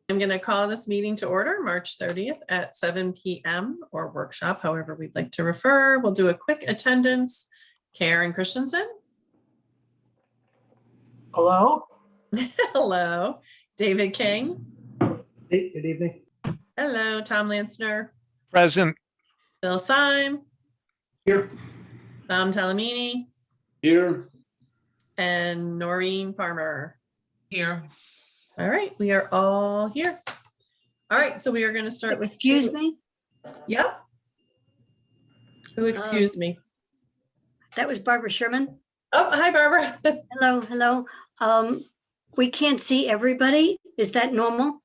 I'm going to call this meeting to order March 30th at 7 p.m. or workshop, however we'd like to refer. We'll do a quick attendance. Karen Christensen. Hello. Hello. David King. Hey, good evening. Hello. Tom Lansner. Present. Bill Syme. Here. Tom Talamini. Here. And Noreen Farmer. Here. All right, we are all here. All right, so we are going to start with. Excuse me? Yep. Who excused me? That was Barbara Sherman. Oh, hi, Barbara. Hello, hello. We can't see everybody. Is that normal?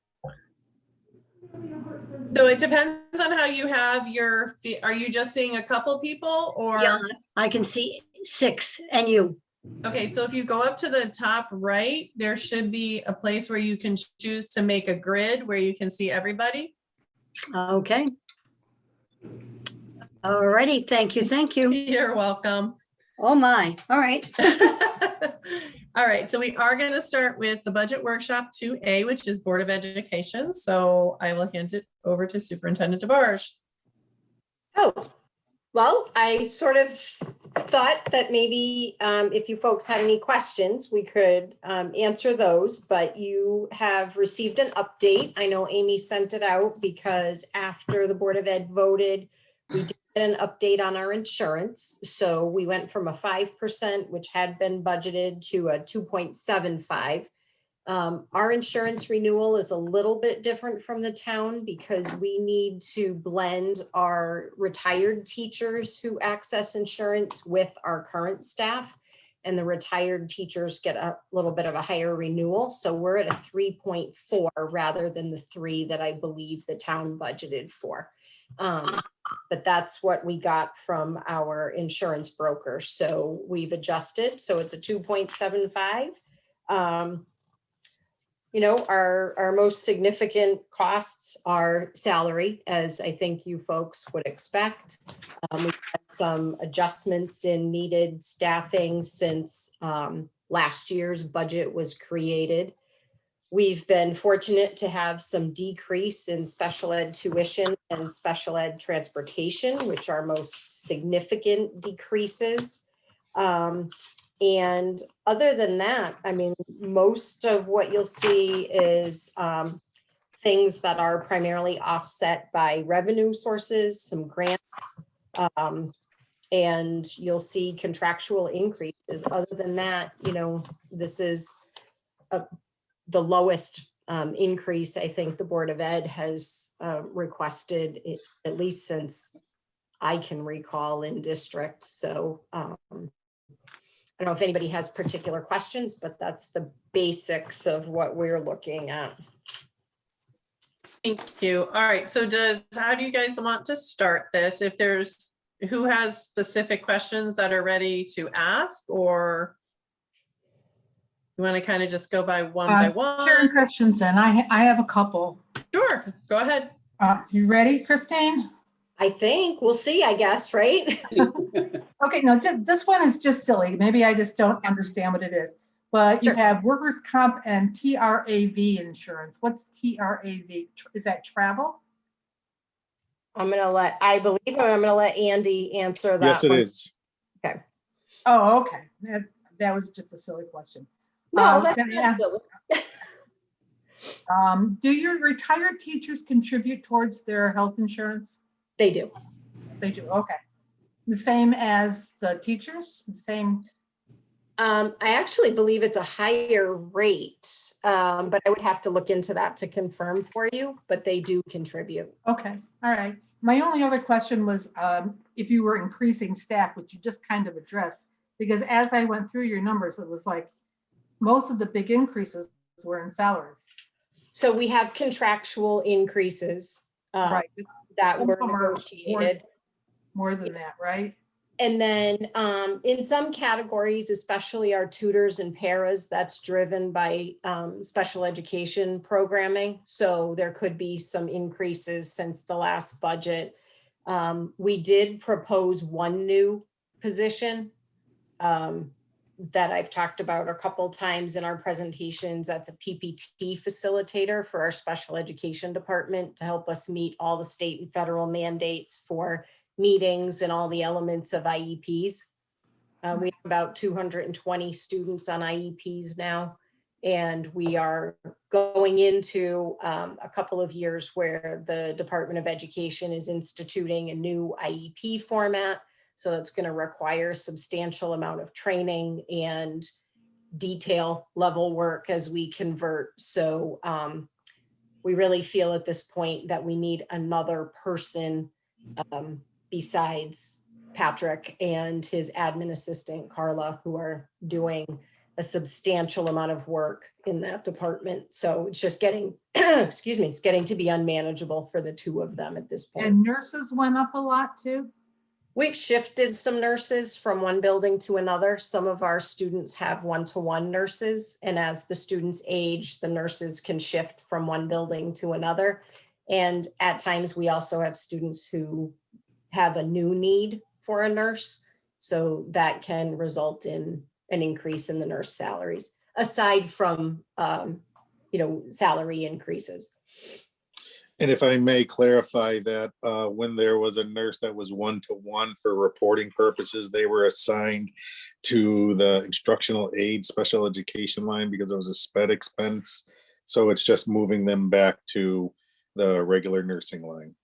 So it depends on how you have your, are you just seeing a couple people or? Yeah, I can see 6 and you. Okay, so if you go up to the top right, there should be a place where you can choose to make a grid where you can see everybody. Okay. All righty, thank you, thank you. You're welcome. Oh my, all right. All right, so we are going to start with the budget workshop 2A, which is Board of Education. So I will hand it over to Superintendent DeBarge. Oh, well, I sort of thought that maybe if you folks had any questions, we could answer those, but you have received an update. I know Amy sent it out because after the Board of Ed voted, we did get an update on our insurance. So we went from a 5%, which had been budgeted, to a 2.75. Our insurance renewal is a little bit different from the town because we need to blend our retired teachers who access insurance with our current staff. And the retired teachers get a little bit of a higher renewal. So we're at a 3.4 rather than the 3 that I believe the town budgeted for. But that's what we got from our insurance broker. So we've adjusted. So it's a 2.75. You know, our most significant costs are salary, as I think you folks would expect. We've had some adjustments in needed staffing since last year's budget was created. We've been fortunate to have some decrease in special ed tuition and special ed transportation, which are most significant decreases. And other than that, I mean, most of what you'll see is things that are primarily offset by revenue sources, some grants, and you'll see contractual increases. Other than that, you know, this is the lowest increase I think the Board of Ed has requested, at least since I can recall in district. So I don't know if anybody has particular questions, but that's the basics of what we're looking at. Thank you. All right, so how do you guys want to start this? If there's, who has specific questions that are ready to ask, or you want to kind of just go by one by one? Karen Christensen, I have a couple. Sure, go ahead. You ready, Christine? I think we'll see, I guess, right? Okay, no, this one is just silly. Maybe I just don't understand what it is. But you Sure. have workers' comp and TRAV insurance. What's TRAV? Is that travel? I believe I'm gonna let Andy answer that. Yes, it one. is. Oh, okay. That was just a silly question. No, that's Then I not ask, silly. do your retired teachers contribute towards their health insurance? They do. They do, okay. The same as the teachers, the same? I actually believe it's a higher rate, but I would have to look into that to confirm for you, but they do contribute. Okay, all right. My only other question was if you were increasing staff, which you just kind of addressed, because as I went through your numbers, it was like most of the big increases were in salaries. So we have contractual increases Right. that Some were of them are negotiated. More than that, right? And then in some categories, especially our tutors and paras, that's driven by special education programming. So there could be some increases since the last budget. We did propose one new position. that I've talked about a couple times in our presentations. That's a PPT facilitator for our special education department to help us meet all the state and federal mandates for meetings and all the elements of IEPs. We have about 220 students on IEPs now, and we are going into a couple of years where the Department of Education is instituting a new IEP format. So that's going to require substantial amount of training and detail level work as we convert. So we really feel at this point that we need another person besides Patrick and his admin assistant, Carla, who are doing a substantial amount of work in that department. So it's just getting, excuse me, it's getting to be unmanageable for the two of them at this point. And nurses went up a lot too? We've shifted some nurses from one building to another. Some of our students have one-to-one nurses, and as the students age, the nurses can shift from one building to another. And at times, we also have students who have a new need for a nurse. So that can result in an increase in the nurse salaries, aside from, salary increases. And if I may clarify that, when there was a nurse that was one-to-one for reporting purposes, they were assigned to the instructional aid special education line because it was a sped expense. So it's just moving them back to the regular nursing line.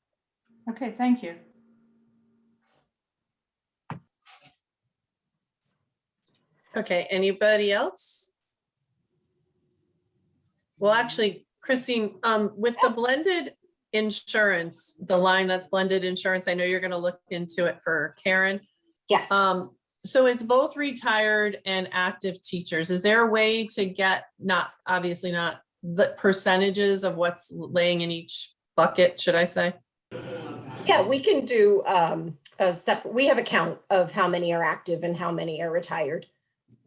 Okay, thank you. Okay, anybody else? Well, actually, Christine, with the blended insurance, the line that's blended insurance, I know you're going to look into it for Karen. Yes. So it's both retired and active teachers. Is there a way to get, obviously not the percentages of what's laying in each bucket, should I say? Yeah, we can do a separate, we have a count of how many are active and how many are retired.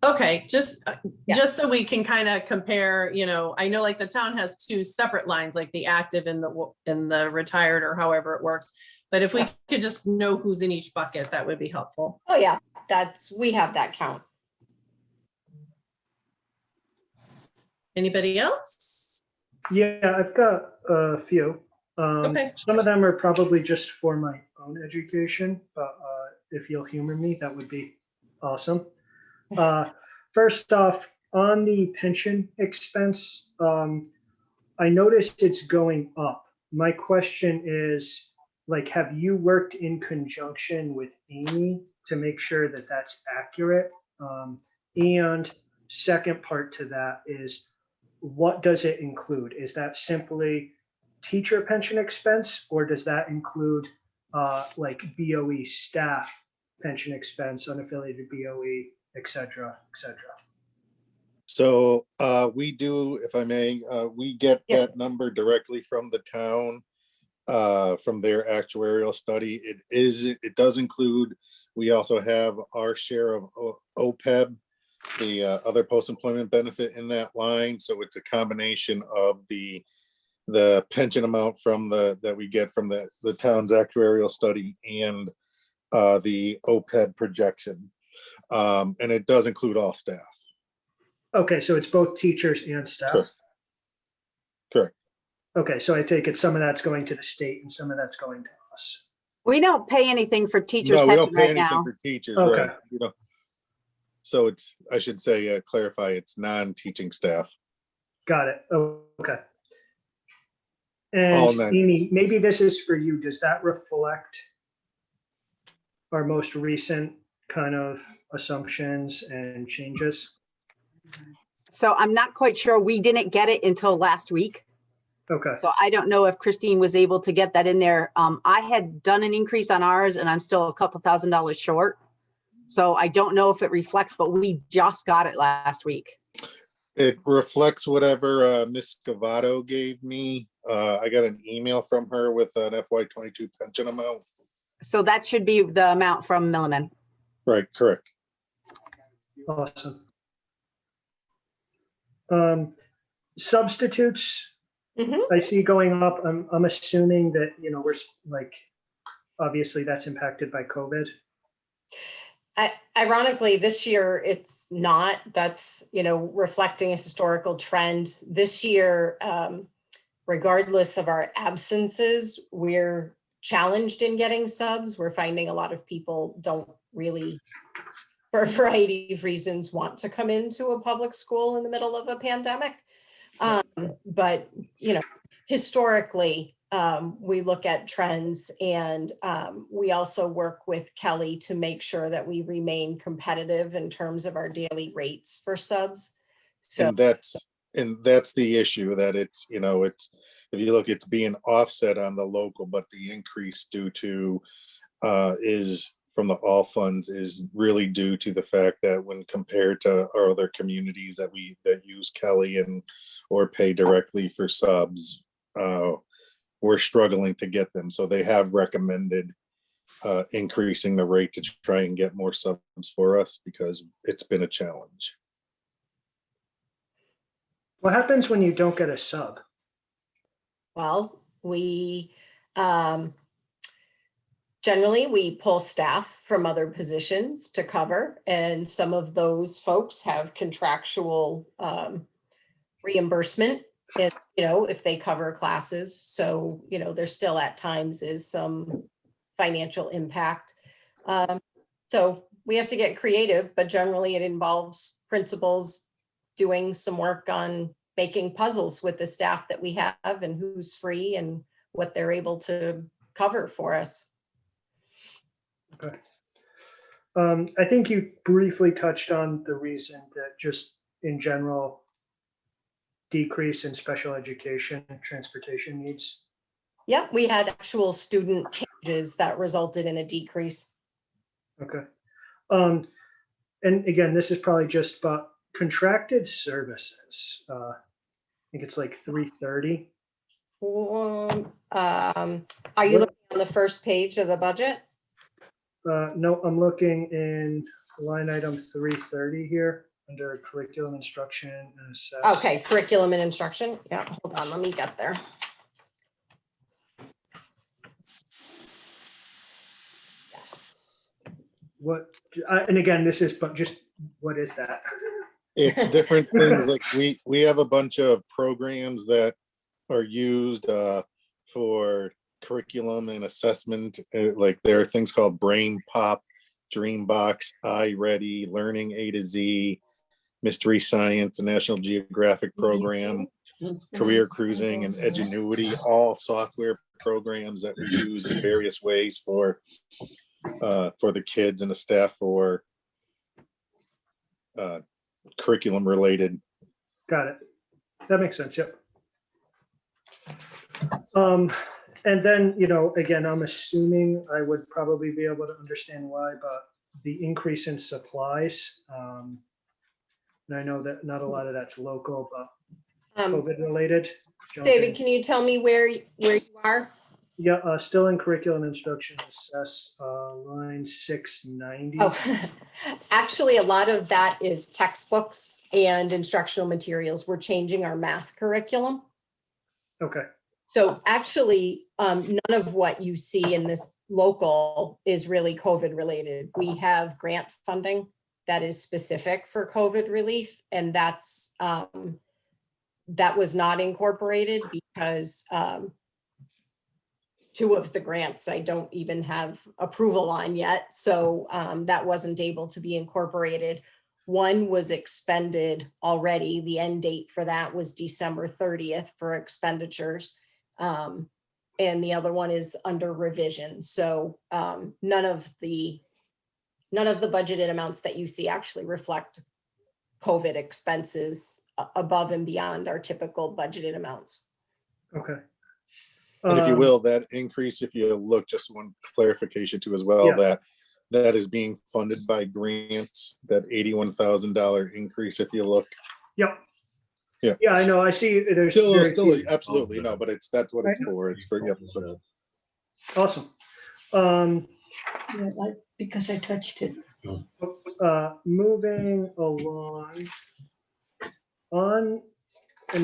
Okay, just Yeah. so we can kind of compare, I know like the town has two separate lines, like the active and the retired, or however it works. But if we could just know who's in each bucket, that would be helpful. Oh, yeah, we have that count. Anybody else? Yeah, I've got a few. Okay. Some of them are probably just for my own education, but if you'll humor me, that would be awesome. First off, on the pension expense, I noticed it's going up. My question is, have you worked in conjunction with Amy to make sure that that's accurate? And second part to that is, what does it include? Is that simply teacher pension expense, or does that include BOE staff pension expense, unaffiliated BOE, et cetera, et cetera? So we do, if I may, we get that number directly from the town, from their actuarial study. It does include, we also have our share of OPEB, the other post-employment benefit in that line. So it's a combination of the pension amount that we get from the town's actuarial study and the OPEB projection. And it does include all staff. Okay, so it's both teachers and staff? Correct. Okay, so I take it some of that's going to the state and some of that's going to us. We don't pay anything for teachers' No, we don't pension pay right anything now. for teachers, Okay. right? So I should say, clarify, it's non-teaching staff. Got it. Oh, okay. All And nine. Amy, maybe this is for you. Does that reflect our most recent kind of assumptions and changes? So I'm not quite sure. We didn't get it until last week. Okay, So I don't know if Christine was able to get that in there. I had done an increase on ours and I'm still a couple $1,000s short. So I don't know if it reflects, but we just got it last week. It reflects whatever Ms. Scavato gave me. I got an email from her with an FY22 pension amount. So that should be the amount from Milliman. Right, correct. awesome. Substitutes, Mhm. I see going up. I'm assuming that, we're obviously that's impacted by COVID. Ironically, this year it's not. That's, reflecting a historical trend. This year, regardless of our absences, we're challenged in getting subs. We're finding a lot of people don't really, for a variety of reasons, want to come into a public school in the middle of a pandemic. But, historically, we look at trends, and we also work with Kelly to make sure that we remain competitive in terms of our daily rates for subs. So, And that's the issue, that it's, if you look, it's being offset on the local, but the increase due to is from the all funds is really due to the fact that when compared to our other communities that use Kelly or pay directly for subs, we're struggling to get them. So they have recommended increasing the rate to try and get more subs for us, because it's been a challenge. What happens when you don't get a sub? well, we generally we pull staff from other positions to cover, and some of those folks have contractual reimbursement if, if they cover classes. So, there still at times is some financial impact. So we have to get creative, but generally it involves principals doing some work on making puzzles with the staff that we have and who's free and what they're able to cover for us. Okay. I think you briefly touched on the reason that just in general decrease in special education and transportation needs. Yep, we had actual student changes that resulted in a decrease. Okay. And again, this is probably just about contracted services. I think it's like 330. Are you looking on the first page of the budget? No, I'm looking in line item 330 here under curriculum instruction and assess. Okay, curriculum and instruction. Yeah, hold on, let me get there. Yes. What, and again, this is, but just, what is that? It's different things, like we have a bunch of programs that are used for curriculum and assessment. Like there are things called Brain Pop, Dreambox, iReady, Learning A to Z, Mystery Science, a National Geographic program, Career Cruising, and Edgenuity, all software programs that we use in various ways for the kids and the staff for curriculum related. Got it. That makes sense. Yep. And then, again, I'm assuming I would probably be able to understand why, but the increase in supplies. And I know that not a lot of that's local, but COVID related. David, can you tell me where you are? Yeah, still in curriculum instruction, assess line 690. Oh, actually, a lot of that is textbooks and instructional materials. We're changing our math curriculum. Okay. So actually, none of what you see in this local is really COVID related. We have grant funding that is specific for COVID relief, and that's that was not incorporated because two of the grants I don't even have approval on yet. So that wasn't able to be incorporated. One was expended already. The end date for that was December 30th for expenditures. And the other one is under revision. So none of the budgeted amounts that you see actually reflect COVID expenses above and beyond our typical budgeted amounts. Okay. And if you will, that increase, if you look, just one clarification too as well, Yeah. that is being funded by grants, that $81,000 increase, if you look. Yep. Yeah. Yeah, I know. I see there's Still, very still, few. absolutely, no, but that's what it's for. It's for, yep. Awesome. Because I touched it. Moving along and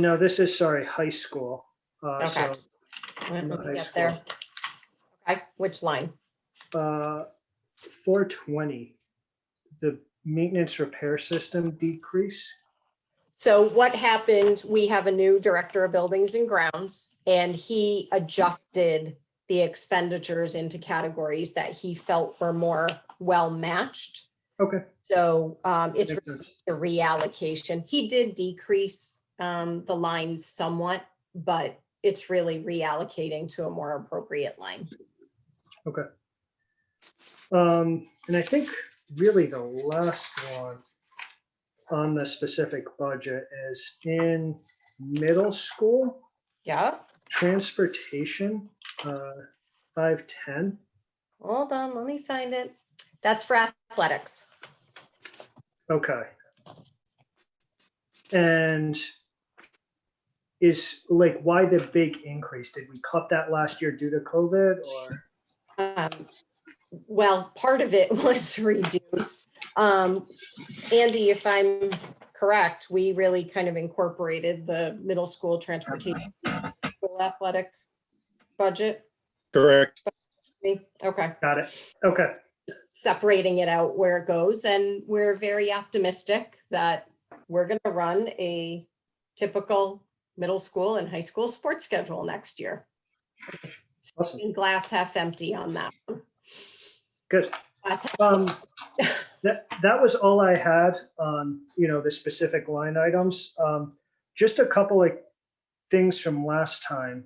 now this is, high school. Okay. So Let me high get there. Okay, which line? 420. the maintenance repair system decrease? So what happened, we have a new director of buildings and grounds, and he adjusted the expenditures into categories that he felt were more well matched. Okay. So it's Makes sense. a reallocation. He did decrease the lines somewhat, but it's really reallocating to a more appropriate line. Okay. And I think really the last one on the specific budget is in middle school, Yeah, transportation, 510. hold on, let me find it. That's for athletics. Okay. And is like, why the big increase? Did we cut that last year due to COVID or? Well, part of it was reduced. Andy, if I'm correct, we really kind of incorporated the middle school transportation school athletic budget. Correct. Okay, Got it. Okay. separating it out where it goes, and we're very optimistic that we're going to run a typical middle school and high school sports schedule next year. Awesome. Glass half empty on that. Good. Glass half That was all I had on, the specific line items. Just a couple of things from last time.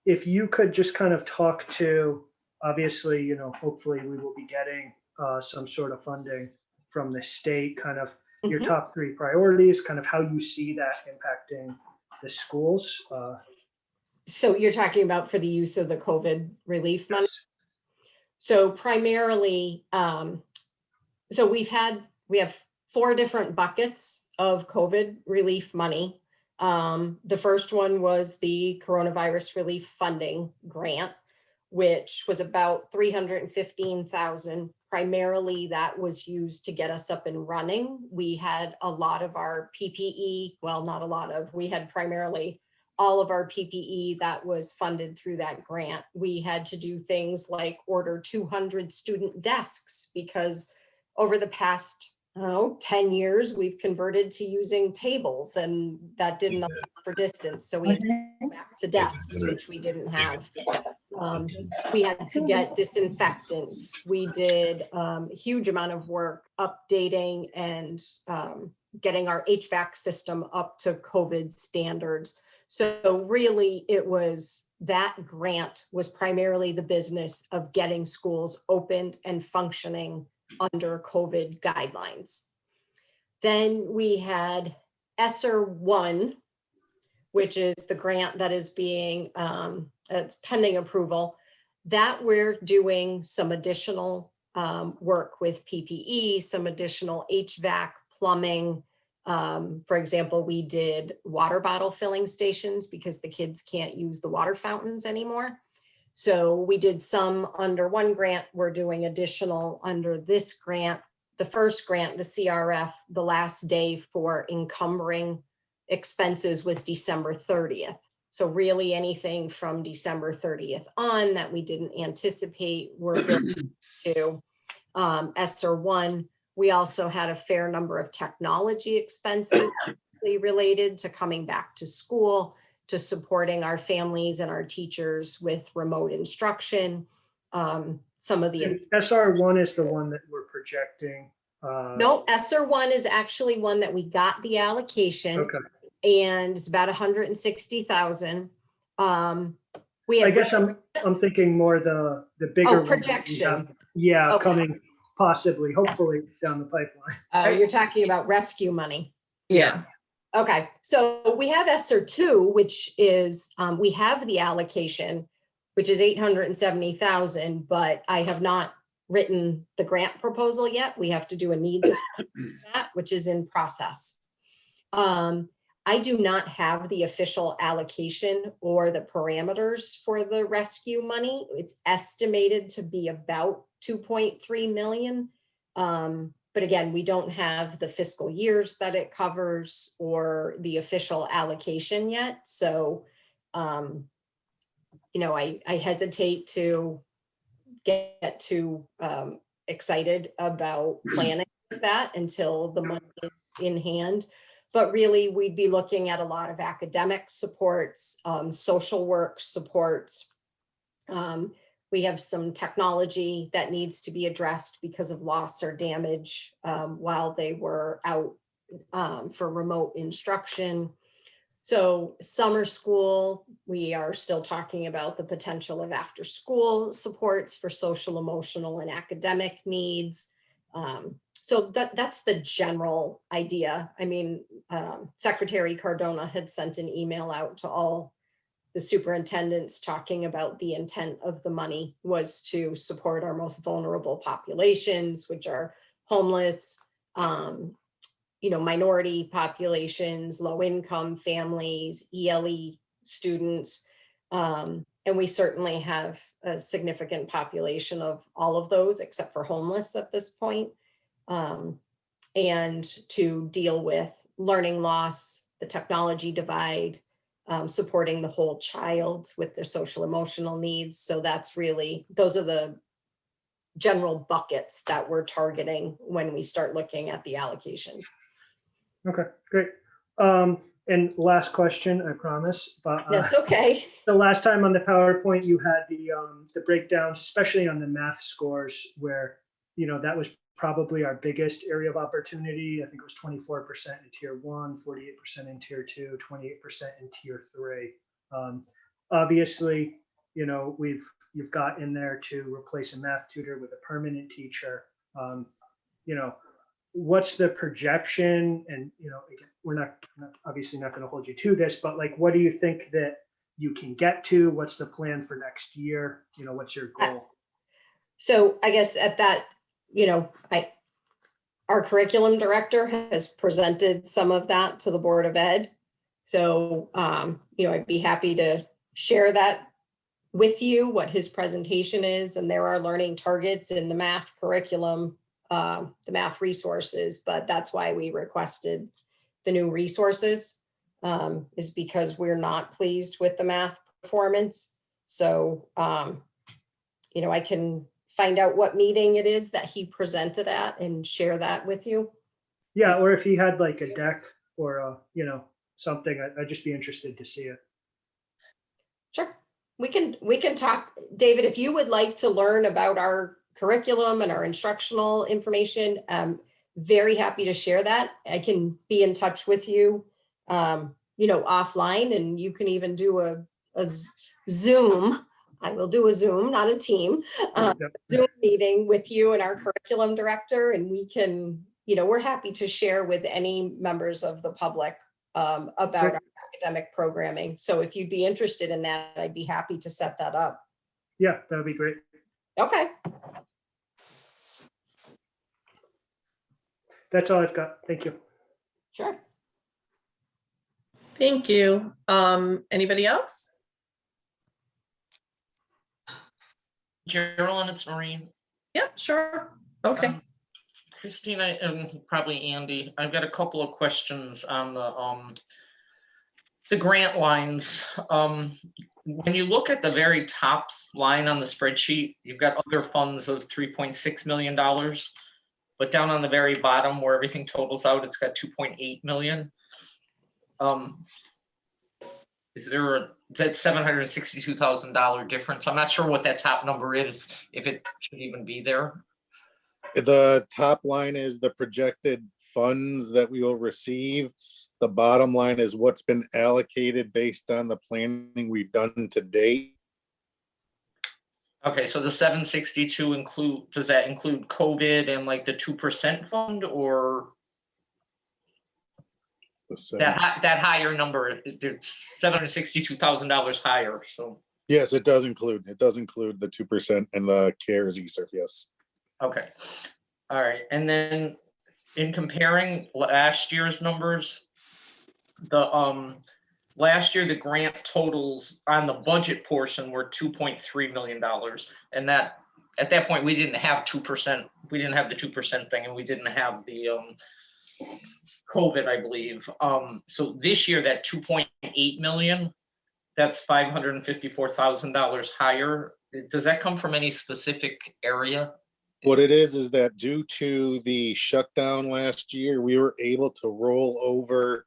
If you could just kind of talk to, obviously, hopefully we will be getting some sort of funding from the state, kind of your Mhm. top 3 priorities, kind of how you see that impacting the schools. So you're talking about for the use of the COVID relief money? Yes. So primarily, so we have 4 different buckets of COVID relief money. The first one was the coronavirus relief funding grant, which was about 315,000. Primarily that was used to get us up and running. We had a lot of our PPE, well, not a lot of, we had primarily all of our PPE that was funded through that grant. We had to do things like order 200 student desks because over the past, 10 years, we've converted to using tables, and that didn't allow for distance. So we had to go back to desks, which we didn't have. We had to get disinfectants. We did a huge amount of work updating and getting our HVAC system up to COVID standards. So really that grant was primarily the business of getting schools opened and functioning under COVID guidelines. Then we had ESSER 1, which is the grant that is being, it's pending approval, that we're doing some additional work with PPE, some additional HVAC, plumbing. For example, we did water bottle filling stations because the kids can't use the water fountains anymore. So we did some under one grant, we're doing additional under this grant. The first grant, the CRF, the last day for encumbering expenses was December 30th. So really anything from December 30th on that we didn't anticipate we're building to ESSER 1. We also had a fair number of technology expenses related to coming back to school, to supporting our families and our teachers with remote instruction. Some of the And SR1 is the one that we're projecting. no, ESSER 1 is actually one that we got the allocation. Okay. And it's about 160,000. We I had guess I'm thinking more the bigger one that we projection. have. Yeah, Okay. coming possibly, hopefully down the pipeline. you're talking about rescue money. Yeah. Okay, so we have ESSER 2, which is, we have the allocation, which is 870,000, but I have not written the grant proposal yet. We have to do a need to that, which is in process. I do not have the official allocation or the parameters for the rescue money. It's estimated to be about 2.3 million. But again, we don't have the fiscal years that it covers or the official allocation yet. So, I hesitate to get too excited about planning with that until the money is in hand. But really, we'd be looking at a lot of academic supports, social work supports. We have some technology that needs to be addressed because of loss or damage while they were out for remote instruction. So summer school, we are still talking about the potential of after school supports for social, emotional, and academic needs. So that's the general idea. I mean, Secretary Cardona had sent an email out to all the superintendents talking about the intent of the money was to support our most vulnerable populations, which are homeless, minority populations, low income families, ELE students. And we certainly have a significant population of all of those except for homeless at this point. And to deal with learning loss, the technology divide, supporting the whole child with their social emotional needs. So that's really, those are the general buckets that we're targeting when we start looking at the allocations. Okay, great. And last question, I promise, but That's okay. the last time on the PowerPoint, you had the breakdowns, especially on the math scores where, that was probably our biggest area of opportunity. I think it was 24% in tier 1, 48% in tier 2, 28% in tier 3. Obviously, you've got in there to replace a math tutor with a permanent teacher. What's the projection? And, again, we're not obviously not going to hold you to this, but like, what do you think that you can get to? What's the plan for next year? What's your goal? So I guess at that, our curriculum director has presented some of that to the Board of Ed. So, I'd be happy to share that with you, what his presentation is. And there are learning targets in the math curriculum, the math resources, but that's why we requested the new resources, is because we're not pleased with the math performance. So, I can find out what meeting it is that he presented at and share that with you. Yeah, or if he had like a deck or something, I'd just be interested to see it. Sure. We can talk, David, if you would like to learn about our curriculum and our instructional information, very happy to share that. I can be in touch with you, offline, and you can even do a Zoom. I will do a Zoom, not a team, Zoom meeting with you and our curriculum director. And we can, we're happy to share with any members of the public about our academic programming. So if you'd be interested in that, I'd be happy to set that up. Yeah, that would be great. Okay. That's all I've got. Thank you. Sure. Thank you. Anybody else? Geraldine, it's Maureen. Yep, sure. Okay. Christina and probably Andy, I've got a couple of questions on the grant lines. When you look at the very top line on the spreadsheet, you've got other funds of $3.6 million, but down on the very bottom where everything totals out, it's got 2.8 million. Is there that $762,000 difference? I'm not sure what that top number is, if it should even be there. The top line is the projected funds that we will receive. The bottom line is what's been allocated based on the planning we've done to date. Okay, so the 762 does that include COVID and like the 2% fund, or that higher number? It's $762,000 higher. So yes, it does include the 2% and the CARES ESSER. Yes. okay, all right. And then in comparing last year's numbers, the last year the grant totals on the budget portion were $2.3 million, and that at that point we didn't have 2%. We didn't have the 2% thing, and we didn't have the COVID, I believe. So this year that 2.8 million, that's $554,000 higher. Does that come from any specific area? What it is that due to the shutdown last year, we were able to roll over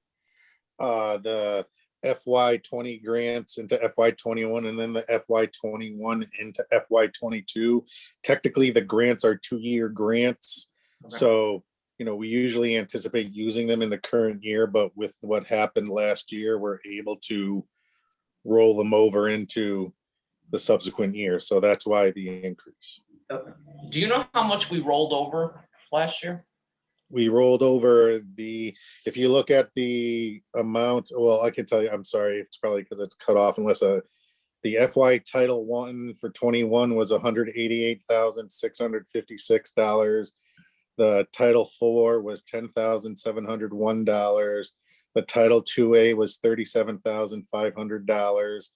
the FY20 grants into FY21 and then the FY21 into FY22. Technically, the grants are 2-year grants. Okay. So, we usually anticipate using them in the current year, but with what happened last year, we're able to roll them over into the subsequent year. So that's why the increase. Do you know how much we rolled over last year? We rolled over if you look at the amount, well, I can tell you, I'm sorry, it's probably because it's cut off unless the FY Title I for 21 was $188,656. The Title IV was $10,701. The Title IIA was $37,500.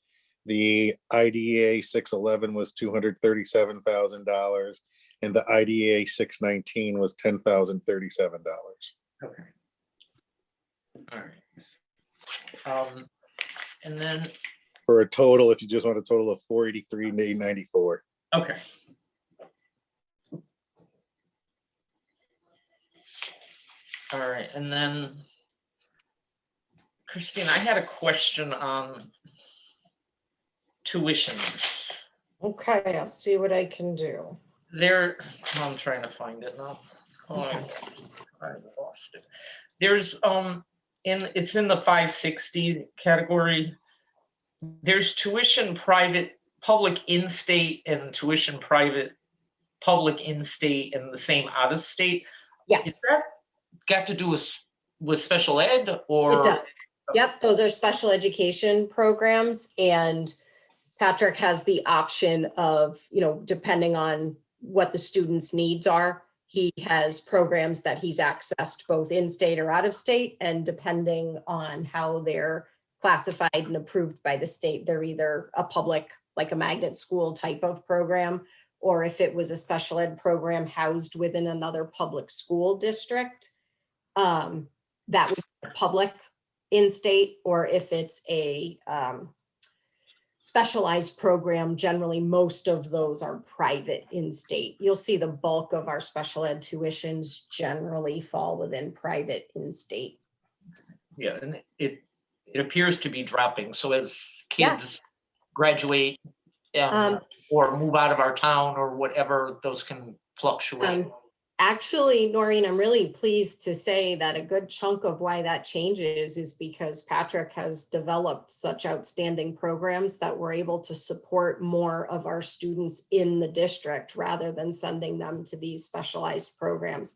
The IDEA 611 was $237,000. And the IDEA 619 was $10,037. Okay. All right. And then, For a total, if you just want a total of $483,894. okay. All right, and then Christine, I had a question on tuitions. Okay, I'll see what I can do. I'm trying to find it now. Oh, I lost it. There's it's in the 560 category. There's tuition private, public in-state and tuition private, public in-state and the same out-of-state. Yes, Is that got to do with special ed or? it does. Yep, those are special education programs, and Patrick has the option of, depending on what the student's needs are, he has programs that he's accessed both in-state or out-of-state, and depending on how they're classified and approved by the state, they're either a public, like a magnet school type of program, or if it was a special ed program housed within another public school district, that would be public in-state, or if it's a specialized program, generally most of those are private in-state. You'll see the bulk of our special ed tuitions generally fall within private in-state. Yeah, and it appears to be dropping. So as kids Yes. graduate or move out of our town or whatever, those can fluctuate. Actually, Noreen, I'm really pleased to say that a good chunk of why that changes is because Patrick has developed such outstanding programs that we're able to support more of our students in the district rather than sending them to these specialized programs.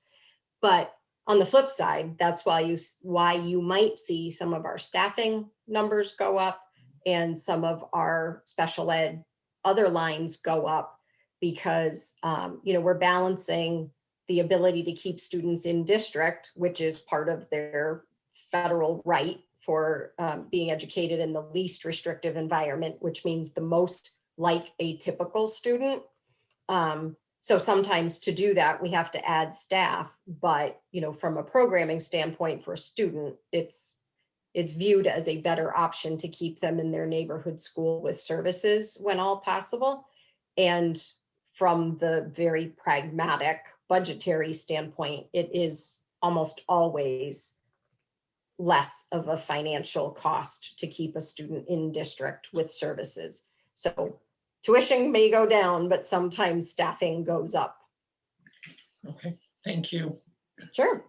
But on the flip side, that's why you might see some of our staffing numbers go up and some of our special ed other lines go up because we're balancing the ability to keep students in district, which is part of their federal right for being educated in the least restrictive environment, which means the most like a typical student. So sometimes to do that, we have to add staff, but from a programming standpoint for a student, it's viewed as a better option to keep them in their neighborhood school with services when all possible. And from the very pragmatic budgetary standpoint, it is almost always less of a financial cost to keep a student in district with services. So tuition may go down, but sometimes staffing goes up. Okay, thank you. Sure.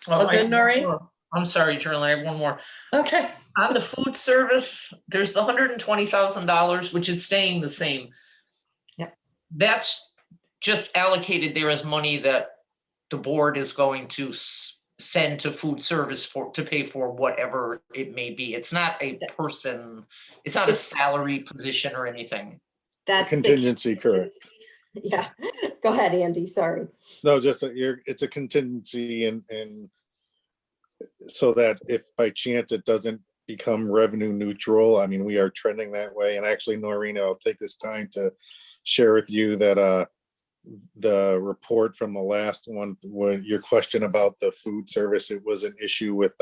All I good, have one Noreen? more. I'm sorry, Charlie, I have one more. Okay. On the food service, there's the $120,000, which is staying the same. Yep. That's just allocated there as money that the board is going to send to food service to pay for whatever it may be. It's not a person, it's not a salary position or anything. That's the Contingency, correct. Yeah, go ahead, Andy, sorry. No, just it's a contingency and so that if by chance it doesn't become revenue neutral, I mean, we are trending that way. And actually, Noreen, I'll take this time to share with you that the report from the last one, when your question about the food service, it was an issue with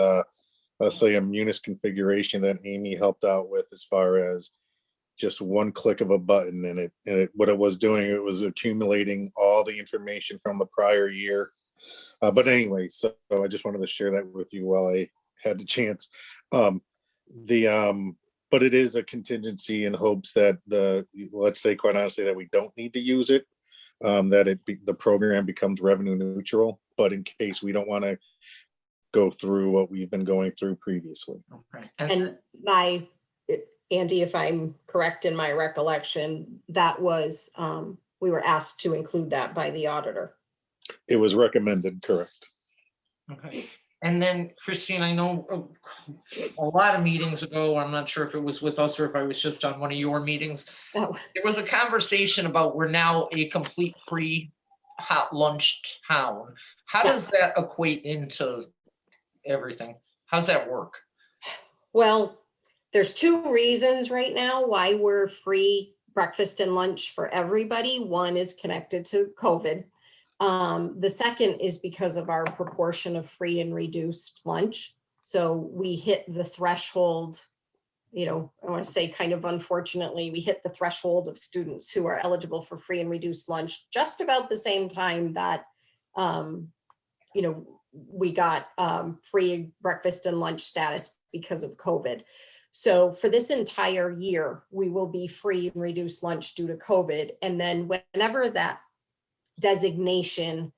say a Munis configuration that Amy helped out with as far as just one click of a button, and what it was doing, it was accumulating all the information from the prior year. But anyway, so I just wanted to share that with you while I had the chance. But it is a contingency in hopes that let's say quite honestly that we don't need to use it, that the program becomes revenue neutral, but in case we don't want to go through what we've been going through previously. Okay. And Andy, if I'm correct in my recollection, that was, we were asked to include that by the auditor. It was recommended, correct. Okay. And then Christine, I know a lot of meetings ago, I'm not sure if it was with us or if I was just on one of your meetings. Oh. There was a conversation about we're now a complete free hot lunch town. How does that equate into everything? How's that work? Well, there's two reasons right now why we're free breakfast and lunch for everybody. One is connected to COVID. The second is because of our proportion of free and reduced lunch. So we hit the threshold, I want to say kind of unfortunately, we hit the threshold of students who are eligible for free and reduced lunch just about the same time that, we got free breakfast and lunch status because of COVID. So for this entire year, we will be free and reduced lunch due to COVID. And then whenever that designation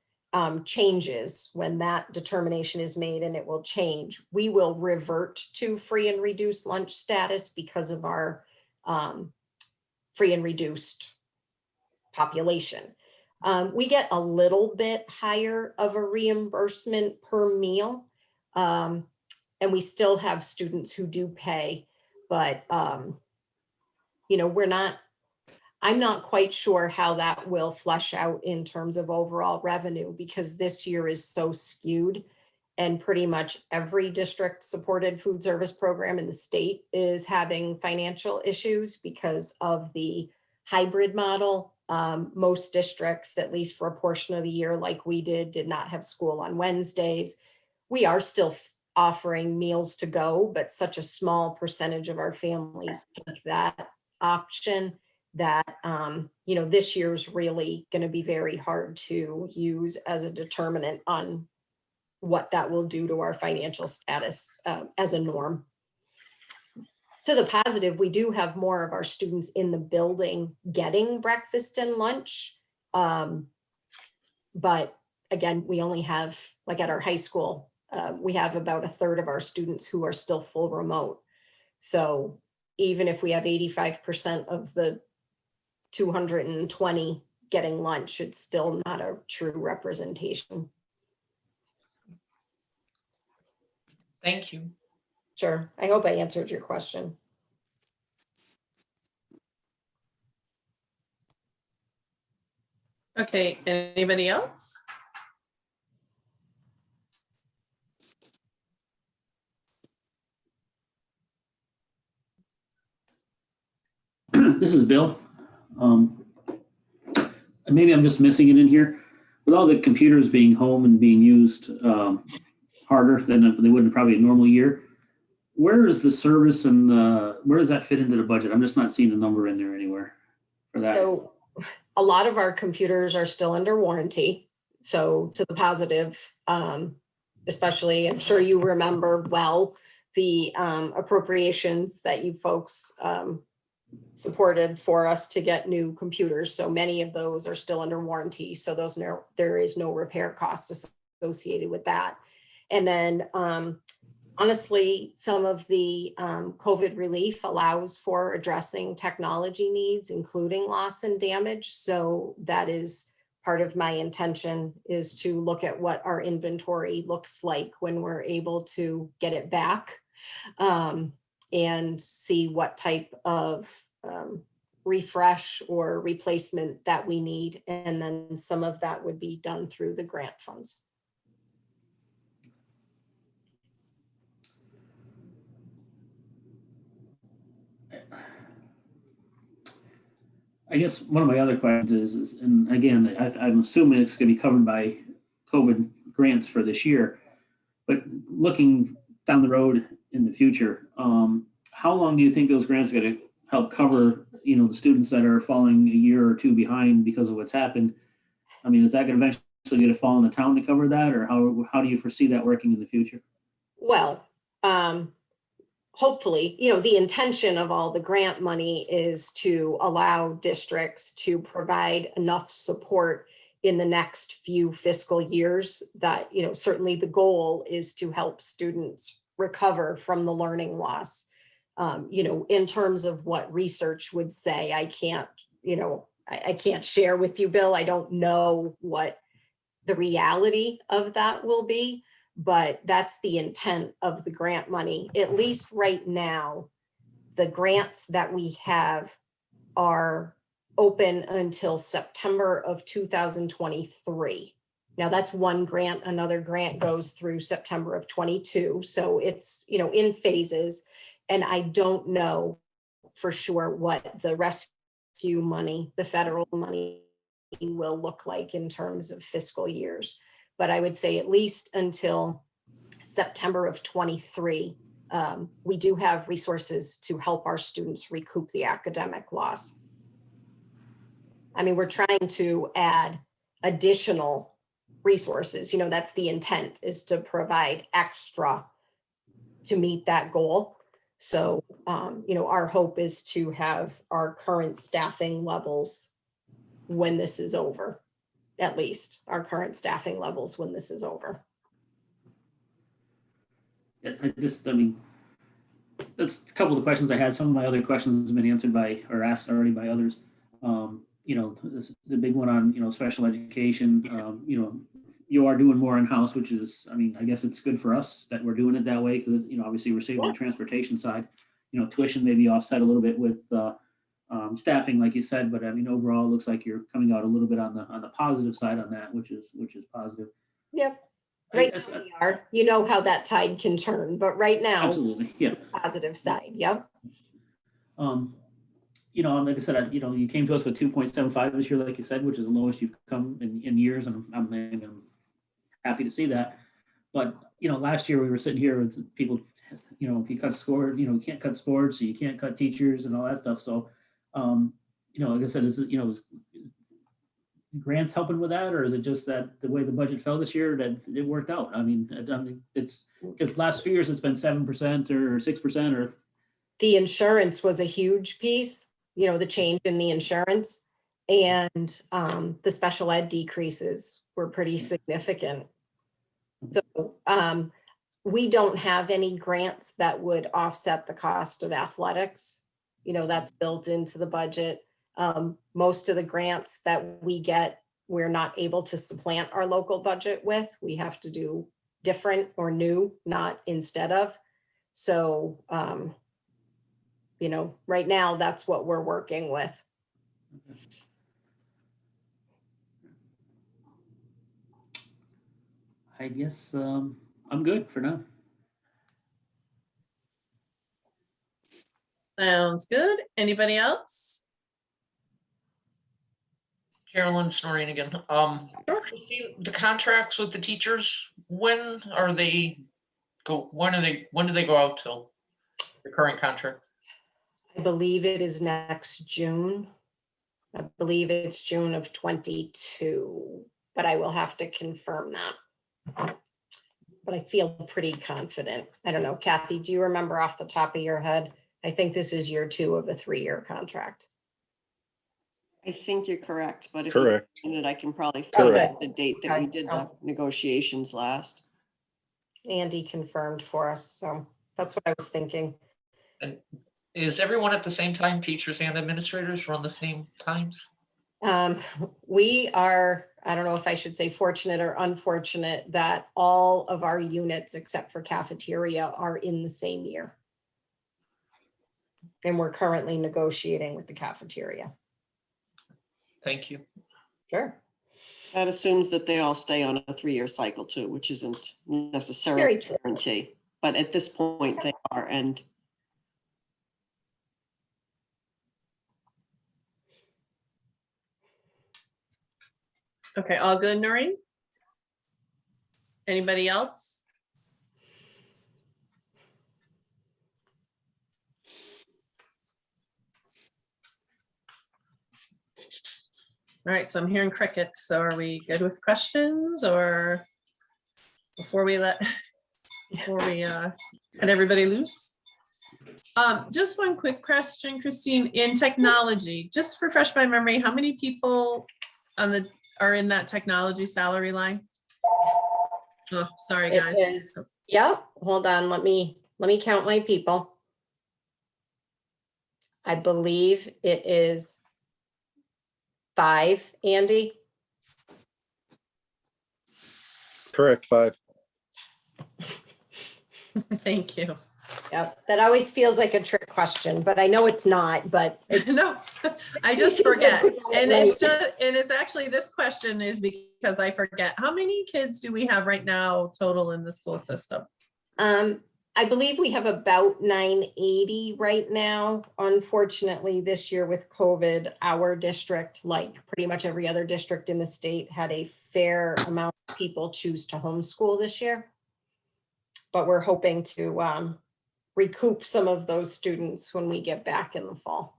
changes, when that determination is made, and it will change, we will revert to free and reduced lunch status because of our free and reduced population. We get a little bit higher of a reimbursement per meal. And we still have students who do pay, but I'm not quite sure how that will flesh out in terms of overall revenue, because this year is so skewed and pretty much every district supported food service program in the state is having financial issues because of the hybrid model. Most districts, at least for a portion of the year like we did not have school on Wednesdays. We are still offering meals to go, but such a small percentage of our families take that option that, this year's really going to be very hard to use as a determinant on what that will do to our financial status as a norm. To the positive, we do have more of our students in the building getting breakfast and lunch. But again, we only have, like at our high school, we have about a third of our students who are still full remote. So even if we have 85% of the 220 getting lunch, it's still not a true representation. Thank you. Sure. I hope I answered your question. Okay, anybody else? This is Bill. Maybe I'm just missing it in here. With all the computers being home and being used harder than they would in probably a normal year, where is the service and where does that fit into the budget? I'm just not seeing the number in there anywhere for that. So a lot of our computers are still under warranty. So to the positive, especially, I'm sure you remember well the appropriations that you folks supported for us to get new computers. So many of those are still under warranty. So there is no repair cost associated with that. And then honestly, some of the COVID relief allows for addressing technology needs, including loss and damage. So that is part of my intention, is to look at what our inventory looks like when we're able to get it back, and see what type of refresh or replacement that we need. And then some of that would be done through the grant funds. I guess one of my other questions is, and again, I'm assuming it's going to be covered by COVID grants for this year, but looking down the road in the future, how long do you think those grants are going to help cover, the students that are falling a year or two behind because of what's happened? I mean, is that going to eventually going to fall on the town to cover that, or how do you foresee that working in the future? Well, hopefully, the intention of all the grant money is to allow districts to provide enough support in the next few fiscal years that, certainly the goal is to help students recover from the learning loss. In terms of what research would say, I can't share with you, Bill. I don't know what the reality of that will be, but that's the intent of the grant money. At least right now, the grants that we have are open until September of 2023. Now that's one grant, another grant goes through September of 22. So it's, in phases. And I don't know for sure what the rescue money, the federal money will look like in terms of fiscal years. But I would say at least until September of 23, we do have resources to help our students recoup the academic loss. I mean, we're trying to add additional resources. That's the intent, is to provide extra to meet that goal. So, our hope is to have our current staffing levels when this is over, at least our current staffing levels when this is over. That's a couple of the questions I had. Some of my other questions have been answered or asked already by others. The big one on, special education, you are doing more in-house, which is, I guess it's good for us that we're doing it that way because, obviously we're saving the transportation side. Tuition may be offset a little bit with staffing, like you said, but overall it looks like you're coming out a little bit on the positive side on that, which is positive. Yep. Right now we are. You know how that tide can turn, but right now, Absolutely, yeah. positive side. Yep. Like I said, you came to us with 2.75 this year, like you said, which is the lowest you've come in years, and I'm happy to see that. But last year we were sitting here with people, if you cut score, you can't cut sports, so you can't cut teachers and all that stuff. So, like I said, is grants helping with that, or is it just that the way the budget fell this year that it worked out? It's because last few years it's been 7% or 6% or. The insurance was a huge piece, the change in the insurance, and the special ed decreases were pretty significant. So we don't have any grants that would offset the cost of athletics. That's built into the budget. Most of the grants that we get, we're not able to supplant our local budget with. We have to do different or new, not instead of. So, right now that's what we're working with. I guess I'm good for now. Sounds good. Anybody else? Carolyn Snoreen again. Christine, the contracts with the teachers, when do they go out till the current contract? I believe it is next June. I believe it's June of 22, but I will have to confirm that. But I feel pretty confident. I don't know, Kathy, do you remember off the top of your head? I think this is year 2 of a 3-year contract. I think you're correct, but if Correct. you mention it, I can probably Correct. find the date that we did the negotiations last. Andy confirmed for us, so that's what I was thinking. And is everyone at the same time, teachers and administrators run the same times? We are, I don't know if I should say fortunate or unfortunate, that all of our units except for cafeteria are in the same year. And we're currently negotiating with the cafeteria. Thank you. Sure. That assumes that they all stay on a 3-year cycle too, which isn't necessarily Very a true. guarantee. But at this point they are, and Okay, all good, Noreen? Anybody else? All right, so I'm hearing crickets. So are we good with questions or before we let everybody loose? Just one quick question, Christine, in technology, just for refresh my memory, how many people are in that technology salary line? Oh, sorry, It guys. is. Yep, hold on, let me count my people. I believe it is 5, Andy. Correct, 5. Thank you. Yep, that always feels like a trick question, but I know it's not, but No, I just forget. And it's actually, this question is because I forget. How many kids do we have right now total in the school system? I believe we have about 980 right now. Unfortunately, this year with COVID, our district, like pretty much every other district in the state, had a fair amount of people choose to homeschool this year. But we're hoping to recoup some of those students when we get back in the fall.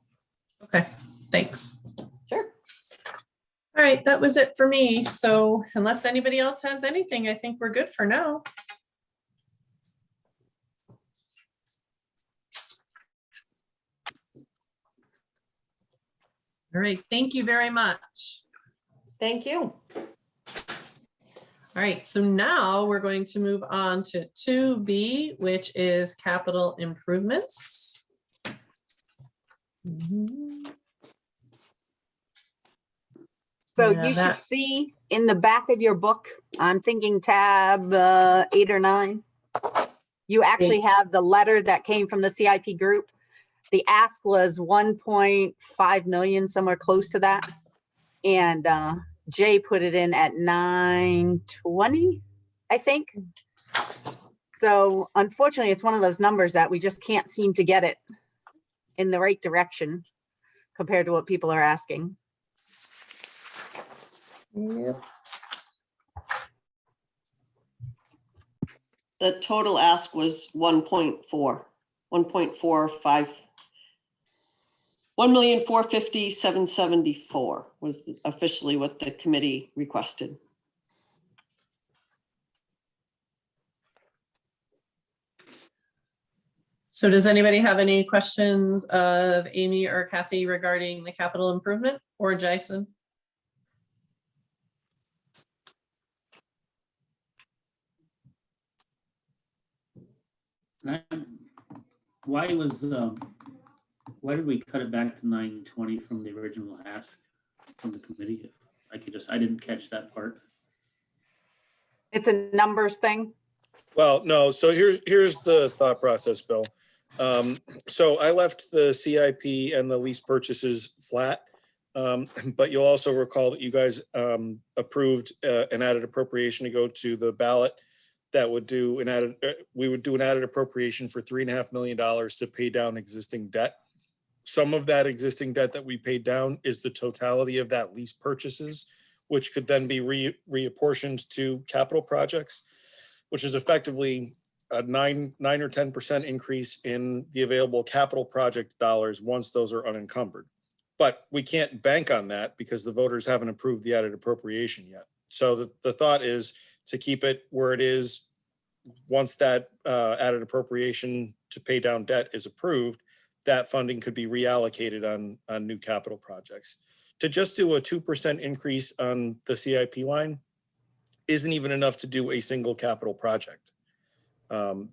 Okay, thanks. Sure. All right, that was it for me. So unless anybody else has anything, I think we're good for now. All right, thank you very much. Thank you. All right, so now we're going to move on to 2B, which is capital improvements. So Yeah, you should that- see in the back of your book, I'm thinking tab 8 or 9, you actually have the letter that came from the CIP group. The ask was 1.5 million, somewhere close to that. And Jay put it in at 920, I think. So unfortunately, it's one of those numbers that we just can't seem to get it in the right direction compared to what people are asking. Yep. The total ask was 1.45. 1,450,774 was officially what the committee requested. So does anybody have any questions of Amy or Kathy regarding the capital improvement, or Jason? Why did we cut it back to 920 from the original ask from the committee? I didn't catch that part. It's a numbers thing. Well, no, so here's the thought process, Bill. So I left the CIP and the lease purchases flat. But you'll also recall that you guys approved an added appropriation to go to the ballot that would do an added, we would do an added appropriation for $3.5 million to pay down existing debt. Some of that existing debt that we paid down is the totality of that lease purchases, which could then be reapportioned to capital projects, which is effectively a 9 or 10% increase in the available capital project dollars once those are unencumbered. But we can't bank on that because the voters haven't approved the added appropriation yet. So the thought is to keep it where it is. Once that added appropriation to pay down debt is approved, that funding could be reallocated on new capital projects. To just do a 2% increase on the CIP line isn't even enough to do a single capital project. 2% on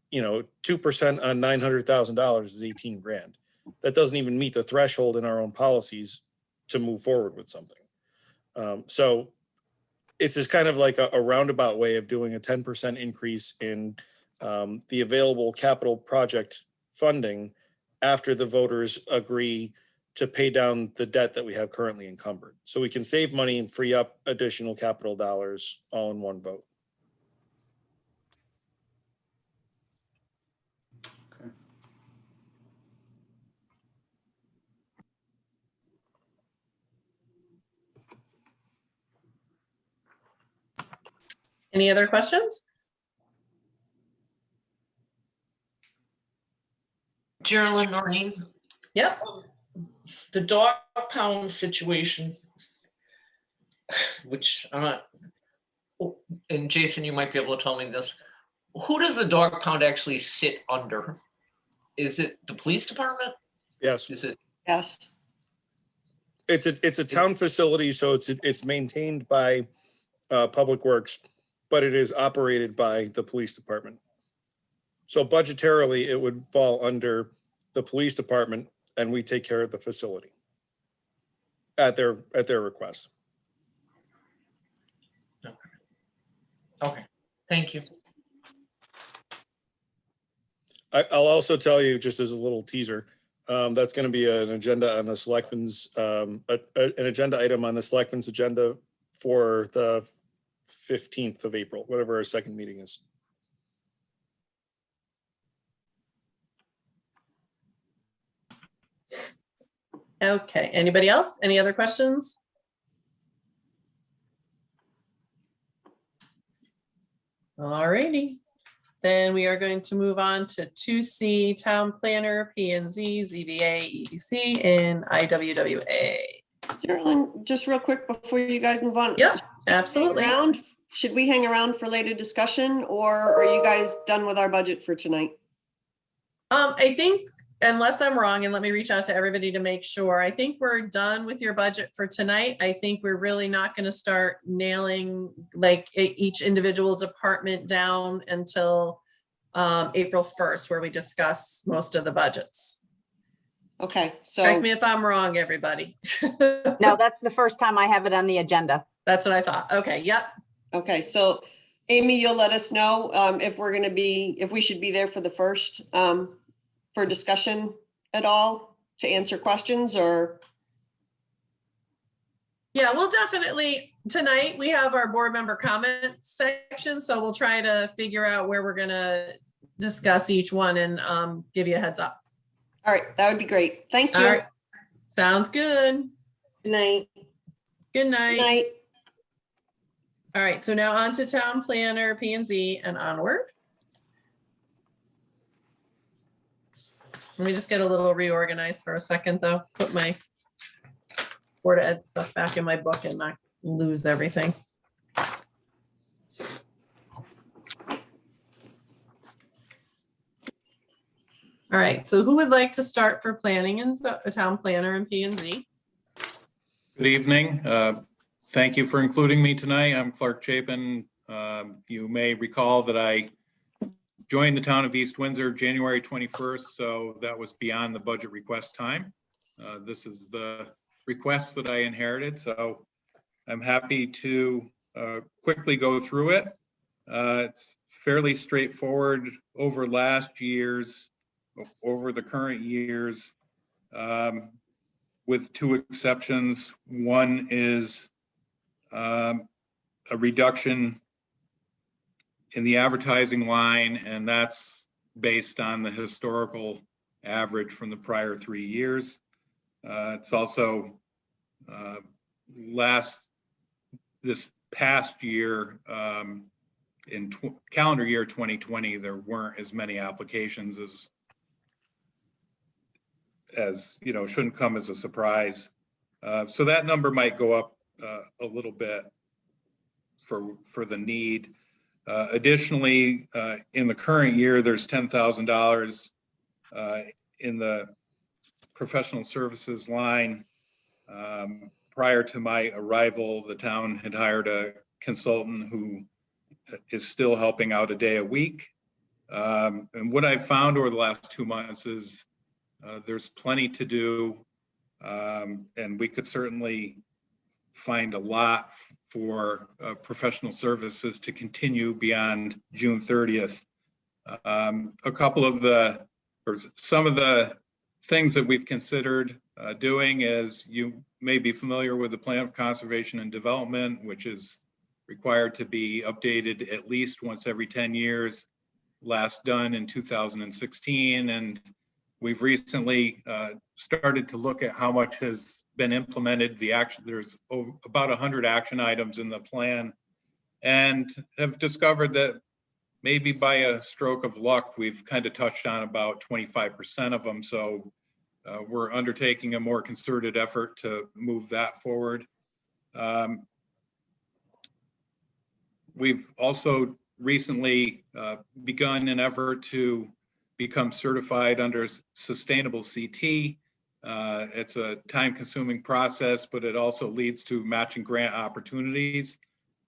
$900,000 is 18 grand. That doesn't even meet the threshold in our own policies to move forward with something. So it's just kind of like a roundabout way of doing a 10% increase in the available capital project funding after the voters agree to pay down the debt that we have currently encumbered. So we can save money and free up additional capital dollars all in one vote. Okay. Any other questions? Geraldine, Noreen, Yep. the dog pound situation, which I'm not, oh, and Jason, you might be able to tell me this. Who does the dog pound actually sit under? Is it the police department? Yes, Is it? Yes. it's a town facility, so it's maintained by Public Works, but it is operated by the police department. So budgetarily, it would fall under the police department, and we take care of the facility at their request. Okay, thank you. I'll also tell you, just as a little teaser, that's going to be an agenda on the selectmen's, an agenda item on the selectmen's agenda for the 15th of April, whatever our second meeting is. Okay, anybody else? Any other questions? All righty. Then we are going to move on to 2C, Town Planner, P and Z, ZBA, EDC, and IWWA. Carolyn, just real quick before you guys move on. Yep, absolutely. Should we hang around for later discussion, or are you guys done with our budget for tonight? I think, unless I'm wrong, and let me reach out to everybody to make sure, I think we're done with your budget for tonight. I think we're really not going to start nailing like each individual department down until April 1st, where we discuss most of the budgets. Okay, so. Correct me if I'm wrong, everybody. No, that's the first time I have it on the agenda. That's what I thought. Okay, yep. Okay, so Amy, you'll let us know if we're gonna be, if we should be there for the first, for discussion at all, to answer questions, or? Yeah, we'll definitely, tonight we have our board member comment section, so we'll try to figure out where we're gonna discuss each one and give you a heads up. All right, that would be great. Thank All you. right, sounds good. Good night. Good Good night. night. All right, so now on to Town Planner, P and Z, and onward. Let me just get a little reorganized for a second, though. Put my Board of Ed stuff back in my book and not lose everything. All right, so who would like to start for planning and Town Planner and P and Z? Good evening. Thank you for including me tonight. I'm Clark Chapin. You may recall that I joined the town of East Windsor January 21st, so that was beyond the budget request time. This is the request that I inherited, so I'm happy to quickly go through it. It's fairly straightforward over last year's, over the current year's, with two exceptions. One is a reduction in the advertising line, and that's based on the historical average from the prior 3 years. It's also this past year, in calendar year 2020, there weren't as many applications as you know, shouldn't come as a surprise. So that number might go up a little bit for the need. Additionally, in the current year, there's $10,000 in the professional services line. Prior to my arrival, the town had hired a consultant who is still helping out a day a week. And what I've found over the last 2 months is there's plenty to do, and we could certainly find a lot for professional services to continue beyond June 30th. A couple of some of the things that we've considered doing is, you may be familiar with the Plan of Conservation and Development, which is required to be updated at least once every 10 years, last done in 2016. And we've recently started to look at how much has been implemented. There's about 100 action items in the plan, and have discovered that maybe by a stroke of luck, we've kind of touched on about 25% of them. So we're undertaking a more concerted effort to move that forward. We've also recently begun an effort to become certified under Sustainable CT. It's a time-consuming process, but it also leads to matching grant opportunities.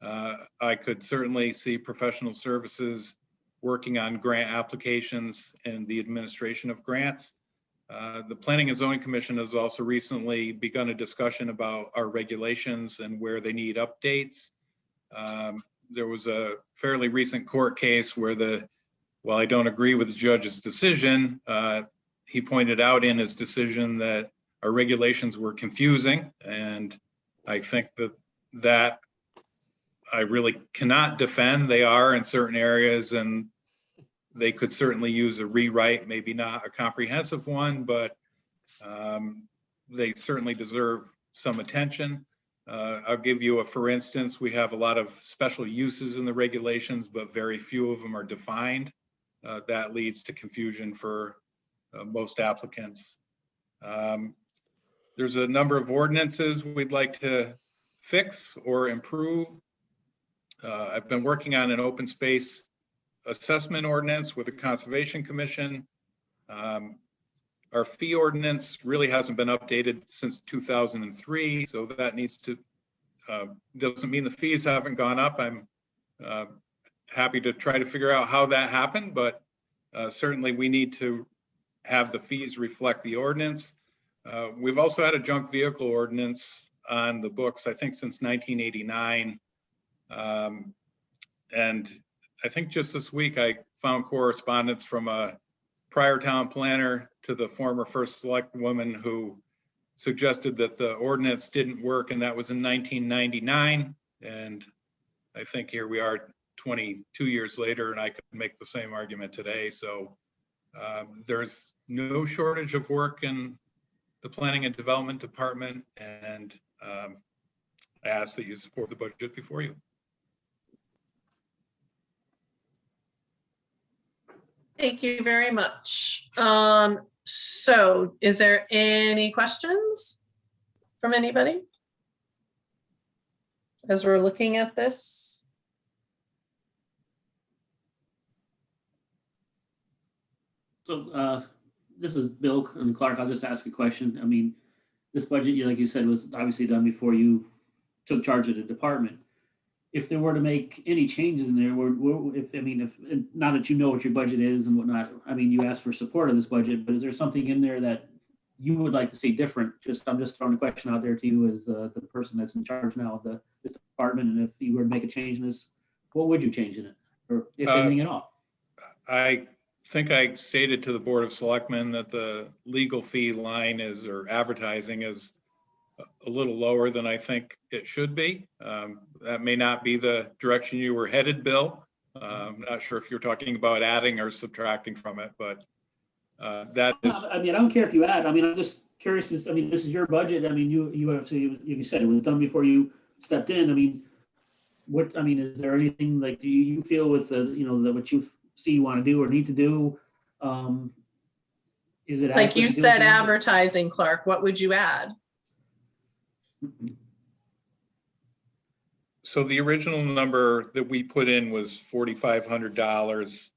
I could certainly see professional services working on grant applications and the administration of grants. The Planning and Zoning Commission has also recently begun a discussion about our regulations and where they need updates. There was a fairly recent court case where while I don't agree with the judge's decision, he pointed out in his decision that our regulations were confusing. And I think that I really cannot defend. They are in certain areas, and they could certainly use a rewrite, maybe not a comprehensive one, but they certainly deserve some attention. I'll give you for instance, we have a lot of special uses in the regulations, but very few of them are defined. That leads to confusion for most applicants. There's a number of ordinances we'd like to fix or improve. I've been working on an open space assessment ordinance with the Conservation Commission. Our fee ordinance really hasn't been updated since 2003, so that needs to, doesn't mean the fees haven't gone up. I'm happy to try to figure out how that happened, but certainly we need to have the fees reflect the ordinance. We've also had a junk vehicle ordinance on the books, I think since 1989. And I think just this week I found correspondence from a prior town planner to the former first select woman who suggested that the ordinance didn't work, and that was in 1999. And I think here we are 22 years later, and I could make the same argument today. So there's no shortage of work in the Planning and Development Department, and I ask that you support the budget before you. Thank you very much. So is there any questions from anybody as we're looking at this? So this is Bill and Clark. I'll just ask a question. I mean, this budget, like you said, was obviously done before you took charge of the department. If there were to make any changes in there, if now that you know what your budget is and whatnot, I mean, you asked for support of this budget, but is there something in there that you would like to see different? I'm just throwing a question out there to you as the person that's in charge now of this department. And if you were to make a change in this, what would you change in it, or if anything at all? I think I stated to the Board of Selectmen that the legal fee line or advertising is a little lower than I think it should be. That may not be the direction you were headed, Bill. I'm not sure if you're talking about adding or subtracting from it, but that is. I mean, I don't care if you add. I mean, I'm just curious. This is your budget. I mean, you have to, you said it was done before you stepped in. I mean, is there anything like you feel with what you see you want to do or need to do? Is it like you said, advertising, Clark? What would you add? So the original number that we put in was $4,500.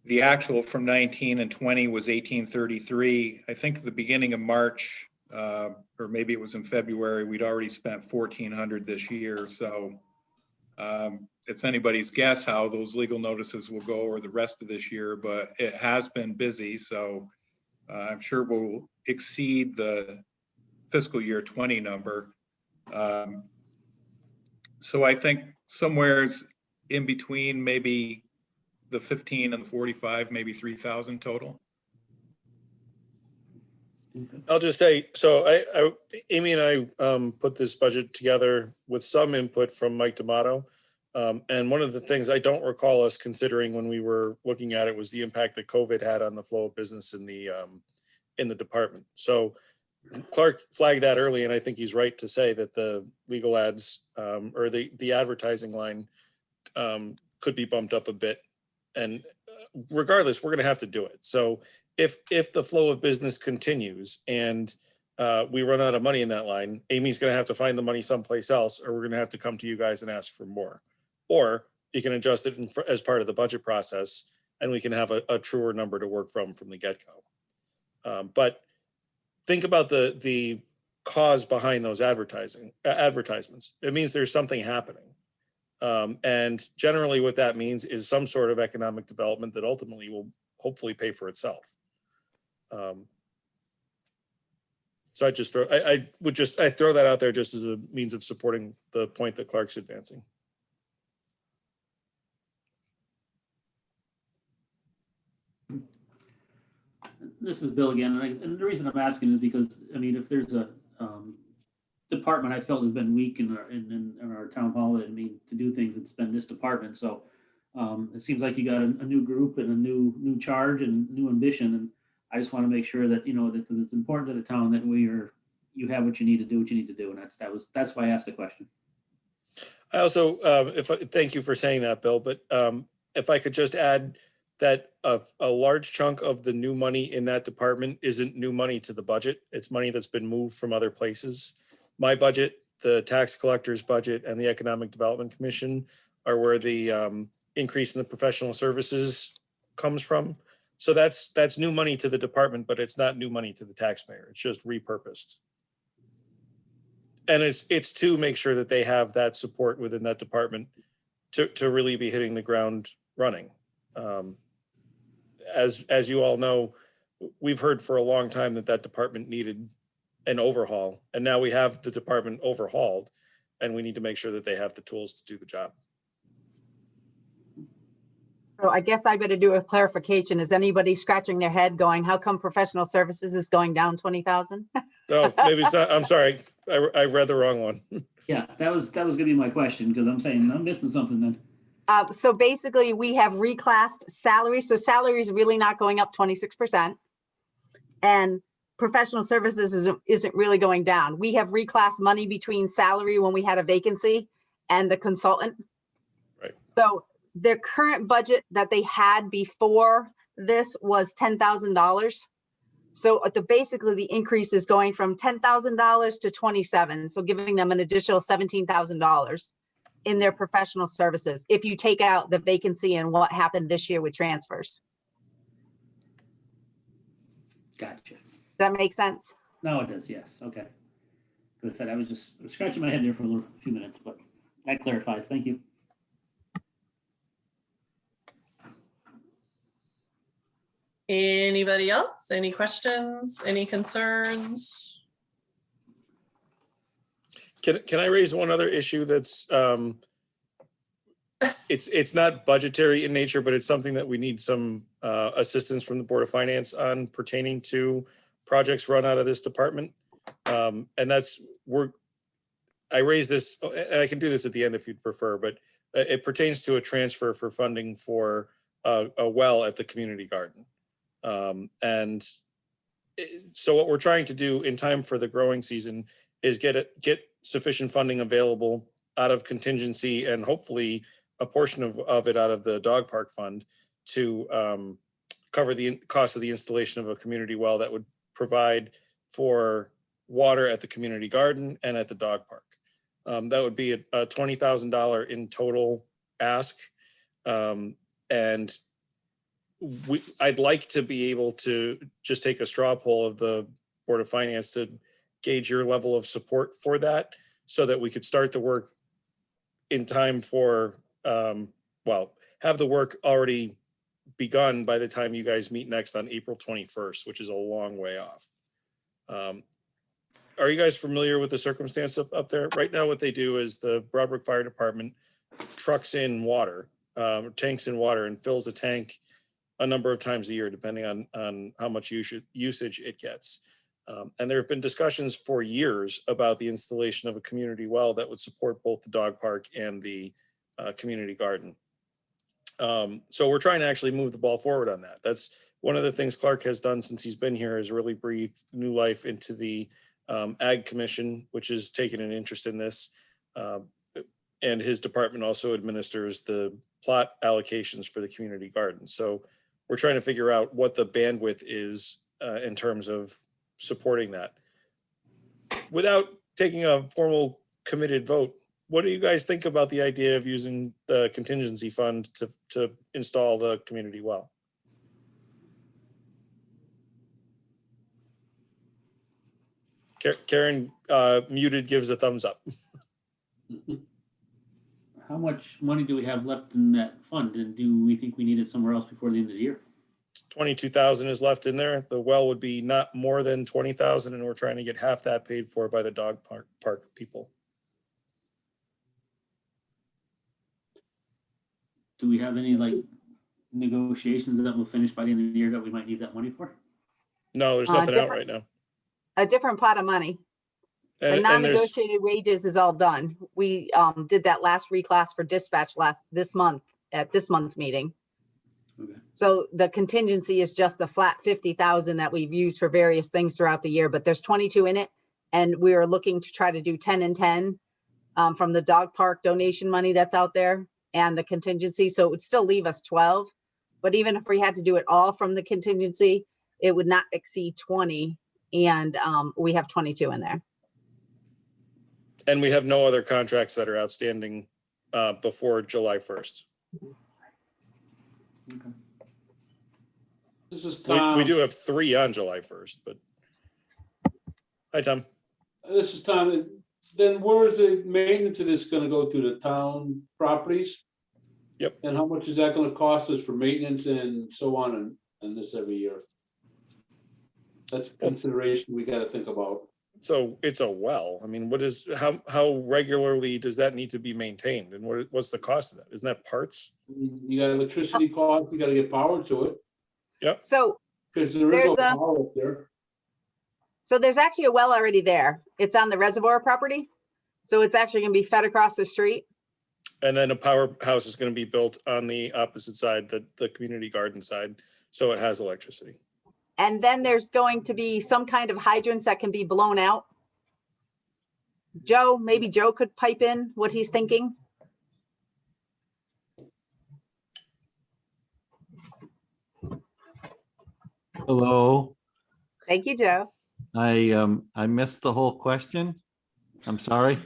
The actual from 19 and 20 was 1833. I think at the beginning of March, or maybe it was in February, we'd already spent 1,400 this year. So it's anybody's guess how those legal notices will go over the rest of this year, but it has been busy. So I'm sure we'll exceed the fiscal year 20 number. So I think somewhere's in between maybe the 15 and the 45, maybe 3,000 total. I'll just say, so Amy and I put this budget together with some input from Mike D'Amato. And one of the things I don't recall us considering when we were looking at it was the impact that COVID had on the flow of business in the department. So Clark flagged that early, and I think he's right to say that the legal ads or the advertising line could be bumped up a bit. And regardless, we're going to have to do it. So if the flow of business continues and we run out of money in that line, Amy's gonna have to find the money someplace else, or we're gonna have to come to you guys and ask for more. Or you can adjust it as part of the budget process, and we can have a truer number to work from the get-go. But think about the cause behind those advertisements. It means there's something happening. And generally what that means is some sort of economic development that ultimately will hopefully pay for itself. So I throw that out there just as a means of supporting the point that Clark's advancing. This is Bill again, and the reason I'm asking is because, I mean, if there's a department I felt has been weak in our town hall, I mean, to do things, it's been this department. So it seems like you got a new group and a new charge and new ambition, and I just want to make sure that, you know, that, because it's important to the town that you have what you need to do, and that's why I asked the question. I also, thank you for saying that, Bill, but if I could just add that a large chunk of the new money in that department isn't new money to the budget. It's money that's been moved from other places. My budget, the tax collector's budget, and the Economic Development Commission are where the increase in the professional services comes from. So that's new money to the department, but it's not new money to the taxpayer. It's just repurposed. And it's to make sure that they have that support within that department to really be hitting the ground running. As you all know, we've heard for a long time that department needed an overhaul, and now we have the department overhauled, and we need to make sure that they have the tools to do the job. So I guess I better do a clarification. Is anybody scratching their head going, how come professional services is going down 20,000? Oh, maybe it's not, I'm sorry, I read the wrong one. Yeah, that was gonna be my question, because I'm saying I'm missing something then. So basically we have reclassed salaries. So salary is really not going up 26%. And professional services isn't really going down. We have reclassed money between salary when we had a vacancy and the consultant. Right. So their current budget that they had before this was $10,000. So basically the increase is going from $10,000 to 27. So giving them an additional $17,000 in their professional services, if you take out the vacancy and what happened this year with transfers. Gotcha. Does that make sense? No, it does, yes, okay. As I said, I was just scratching my head there for a few minutes, but that clarifies, thank you. Anybody else? Any questions? Any concerns? Can I raise one other issue that's it's not budgetary in nature, but it's something that we need some assistance from the Board of Finance on pertaining to projects run out of this department. And that's I raise this, and I can do this at the end if you'd prefer, but it pertains to a transfer for funding for a well at the community garden. So what we're trying to do in time for the growing season is get sufficient funding available out of contingency, and hopefully a portion of it out of the dog park fund to cover the cost of the installation of a community well that would provide for water at the community garden and at the dog park. That would be a $20,000 in total ask. And I'd like to be able to just take a straw poll of the Board of Finance to gauge your level of support for that, so that we could start the work in time for, have the work already begun by the time you guys meet next on April 21st, which is a long way off. Are you guys familiar with the circumstance up there? Right now, what they do is the Broadbrook Fire Department trucks in water, tanks in water, and fills a tank a number of times a year, depending on how much usage it gets. And there have been discussions for years about the installation of a community well that would support both the dog park and the community garden. So we're trying to actually move the ball forward on that. That's one of the things Clark has done since he's been here, is really breathed new life into the Ag Commission, which has taken an interest in this. And his department also administers the plot allocations for the community garden. So we're trying to figure out what the bandwidth is in terms of supporting that. without taking a formal committed vote, what do you guys think about the idea of using the contingency fund to install the community well? Karen, muted, gives a thumbs up. How much money do we have left in that fund? And do we think we need it somewhere else before the end of the year? 22,000 is left in there. The well would be not more than 20,000, and we're trying to get half that paid for by the dog park people. Do we have any like negotiations that will finish by the end of the year that we might need that money for? No, there's nothing out right now. A different pot of money. The And there's, non-negotiated wages is all done. We did that last reclass for dispatch this month at this month's meeting. Okay. So the contingency is just the flat 50,000 that we've used for various things throughout the year, but there's 22 in it. And we are looking to try to do 10 and 10 from the dog park donation money that's out there and the contingency. So it would still leave us 12. But even if we had to do it all from the contingency, it would not exceed 20. And we have 22 in there. and we have no other contracts that are outstanding before July 1st. Okay. This is We Tom. do have 3 on July 1st, but. Hi, Tom. This is Tom. Then where is the maintenance of this gonna go to, the town properties? Yep. And how much is that gonna cost us for maintenance and so on and this every year? That's a consideration we gotta think about. So it's a well. I mean, how regularly does that need to be maintained? And what's the cost of that? Isn't that parts? You got electricity costs, you gotta get power to it, Yep. So because there is no There's a- power up there. So there's actually a well already there. It's on the reservoir property. So it's actually gonna be fed across the street. And then a powerhouse is going to be built on the opposite side, the community garden side, so it has electricity. And then there's going to be some kind of hydrants that can be blown out. Joe, maybe Joe could pipe in what he's thinking. Hello, Thank you, Joe. I missed the whole question. I'm sorry.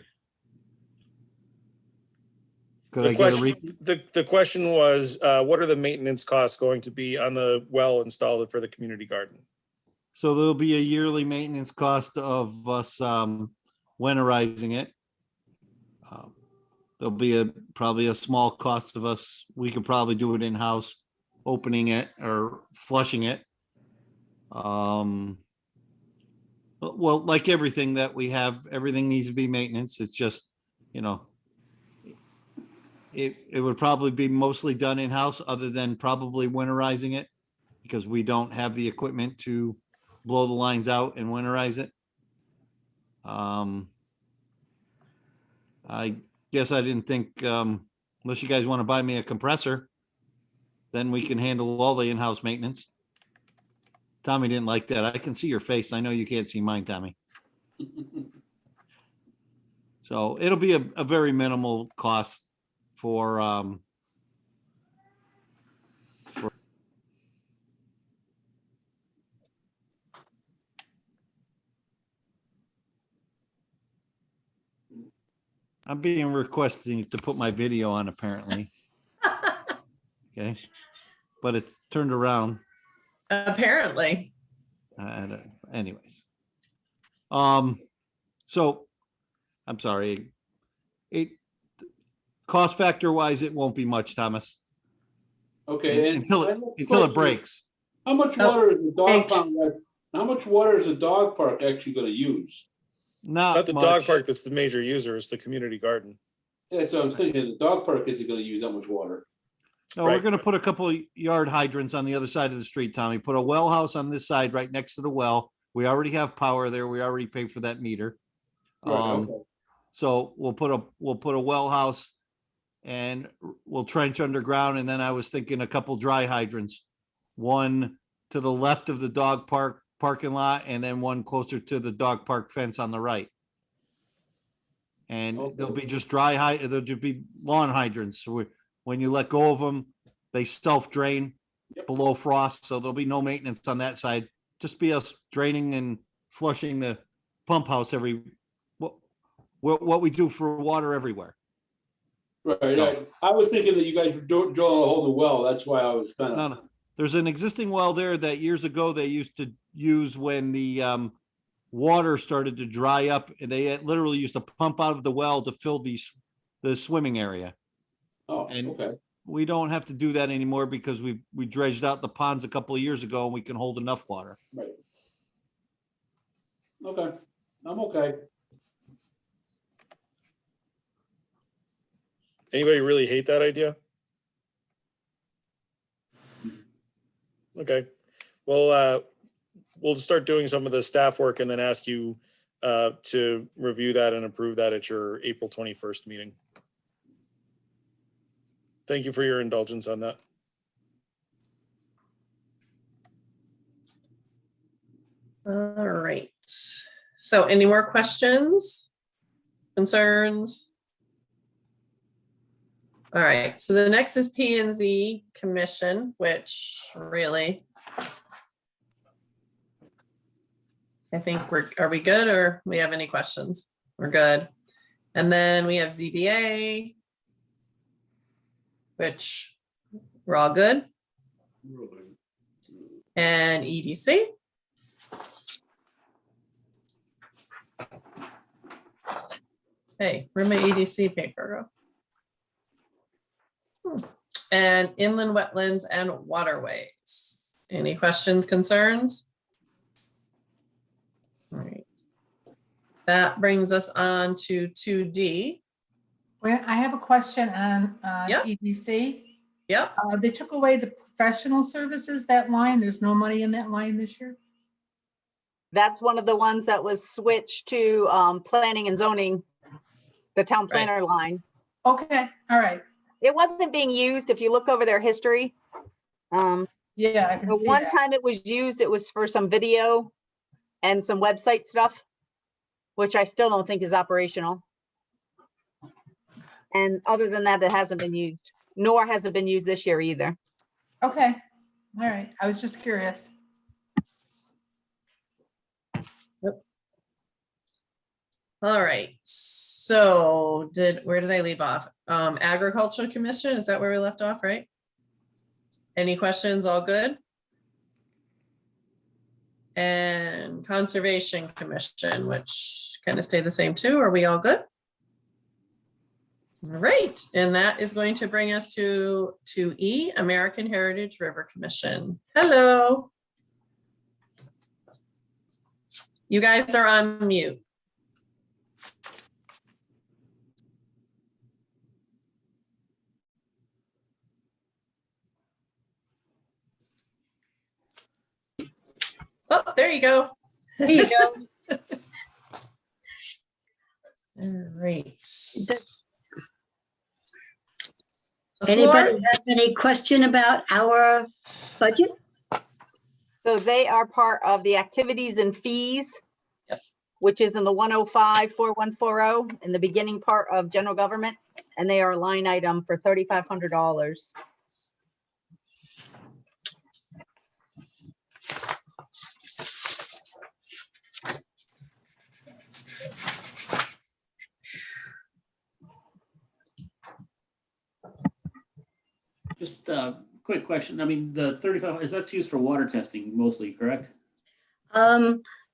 Could I The get a question, repeat? the question was, what are the maintenance costs going to be on the well installed for the community garden? So there'll be a yearly maintenance cost of us winterizing it. There'll be probably a small cost of us, we could probably do it in-house, opening it or flushing it. Well, like everything that we have, everything needs to be maintenance. It's just, you know, it would probably be mostly done in-house other than probably winterizing it because we don't have the equipment to blow the lines out and winterize it. I guess I didn't think, unless you guys want to buy me a compressor, then we can handle all the in-house maintenance. Tommy didn't like that. I can see your face. I know you can't see mine, Tommy. So it'll be a very minimal cost for, I'm being requested to put my video on apparently. Okay, but it's turned around. Apparently. Anyways. So I'm sorry. It cost factor wise, it won't be much, Thomas, Okay. and until my it next until it question, breaks. How much Oh, water is the dog thanks. pound, how much water is the dog park actually gonna use? Not the dog much. park that's the major user, it's the community garden. That's what I'm thinking. The dog park isn't gonna use that much water. No, we're Right. gonna put a couple of yard hydrants on the other side of the street, Tommy. Put a well house on this side, right next to the well. We already have power there. We already paid for that meter. Right, okay. So we'll put a well house and we'll trench underground. And then I was thinking a couple dry hydrants. One to the left of the dog park parking lot and then one closer to the dog park fence on the right. And Okay. there'll be just there'll just be lawn hydrants. So when you let go of them, they self-drain Yep. below frost. So there'll be no maintenance on that side. Just be us draining and flushing the pump house what we do for water everywhere. Right. I was thinking that you guys were drilling a whole new well. That's why I was kind No, of, no. There's an existing well there that years ago they used to use when the water started to dry up. And they literally used to pump out of the well to fill the swimming area. oh, And okay. we don't have to do that anymore because we dredged out the ponds a couple of years ago and we can hold enough water. Right. Okay, I'm okay. Anybody really hate that idea? Okay, well, we'll start doing some of the staff work and then ask you to review that and approve that at your April 21st meeting. Thank you for your indulgence on that. All right. So any more questions, concerns? All right, so the next is P and Z Commission, which really, I think are we good or we have any questions? We're good. And then we have ZBA, which we're all good. And EDC. Hey, where'd my EDC paper go? And inland wetlands and waterways. Any questions, concerns? All right. That brings us on to 2D. Well, I have a question on Yep. EDC. Yep. They took away the professional services, that line. There's no money in that line this year. That's one of the ones that was switched to planning and zoning, the town planner line. Okay, all right. It wasn't being used. If you look over their history, Yeah, I can the see one that. time it was used, it was for some video and some website stuff, which I still don't think is operational. And other than that, it hasn't been used, nor has it been used this year either. Okay, all right. I was just curious. All right, so where did I leave off? Agricultural Commission, is that where we left off, right? Any questions? All good? And Conservation Commission, which kind of stay the same too. Are we all good? All right, and that is going to bring us to 2E, American Heritage River Commission. Hello. You guys are on mute. Oh, there you go. There you go. All right. The Anybody floor- have any question about our budget? So they are part of the activities and fees, Yep. which is in the 105-4140 in the beginning part of general government. And they are a line item for $3,500. Just a quick question. I mean, the 35, that's used for water testing mostly, correct?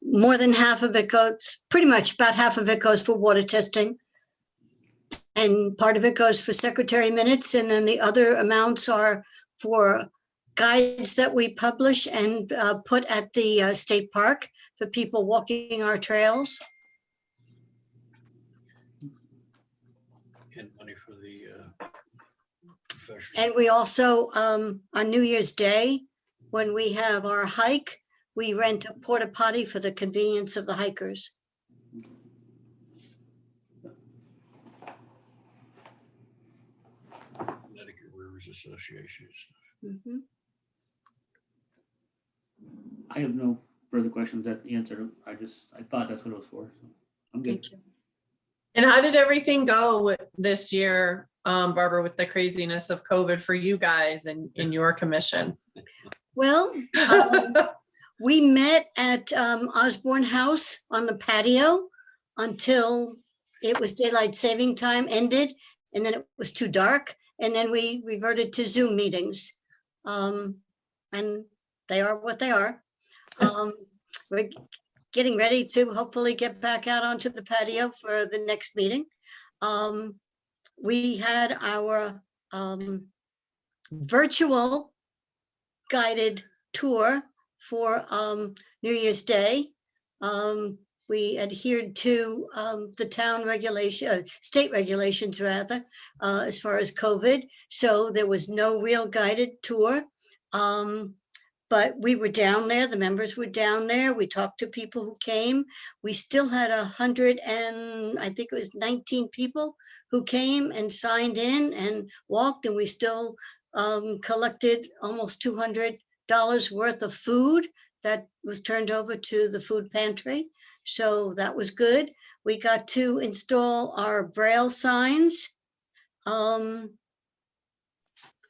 More than half of it goes, pretty much about half of it goes for water testing. And part of it goes for secretary minutes, and then the other amounts are for guides that we publish and put at the state park for people walking our trails. And money for the professional. And we also, on New Year's Day, when we have our hike, we rent a porta potty for the convenience of the hikers. Connecticut Rivers Association. Mhm. I have no further questions. That answered. I thought that's what it was for. So I'm good. Thank you. And how did everything go this year, Barbara, with the craziness of COVID for you guys and in your commission? Well, We met at Osborne House on the patio until it was daylight saving time ended, and then it was too dark, and then we reverted to Zoom meetings. And they are what they are. We're getting ready to hopefully get back out onto the patio for the next meeting. We had our virtual guided tour for New Year's Day. We adhered to the town regulation, state regulations rather, as far as COVID. So there was no real guided tour. But we were down there, the members were down there. We talked to people who came. We still had 100 and I think it was 19 people who came and signed in and walked, and we still collected almost $200 worth of food that was turned over to the food pantry. So that was good. We got to install our Braille signs.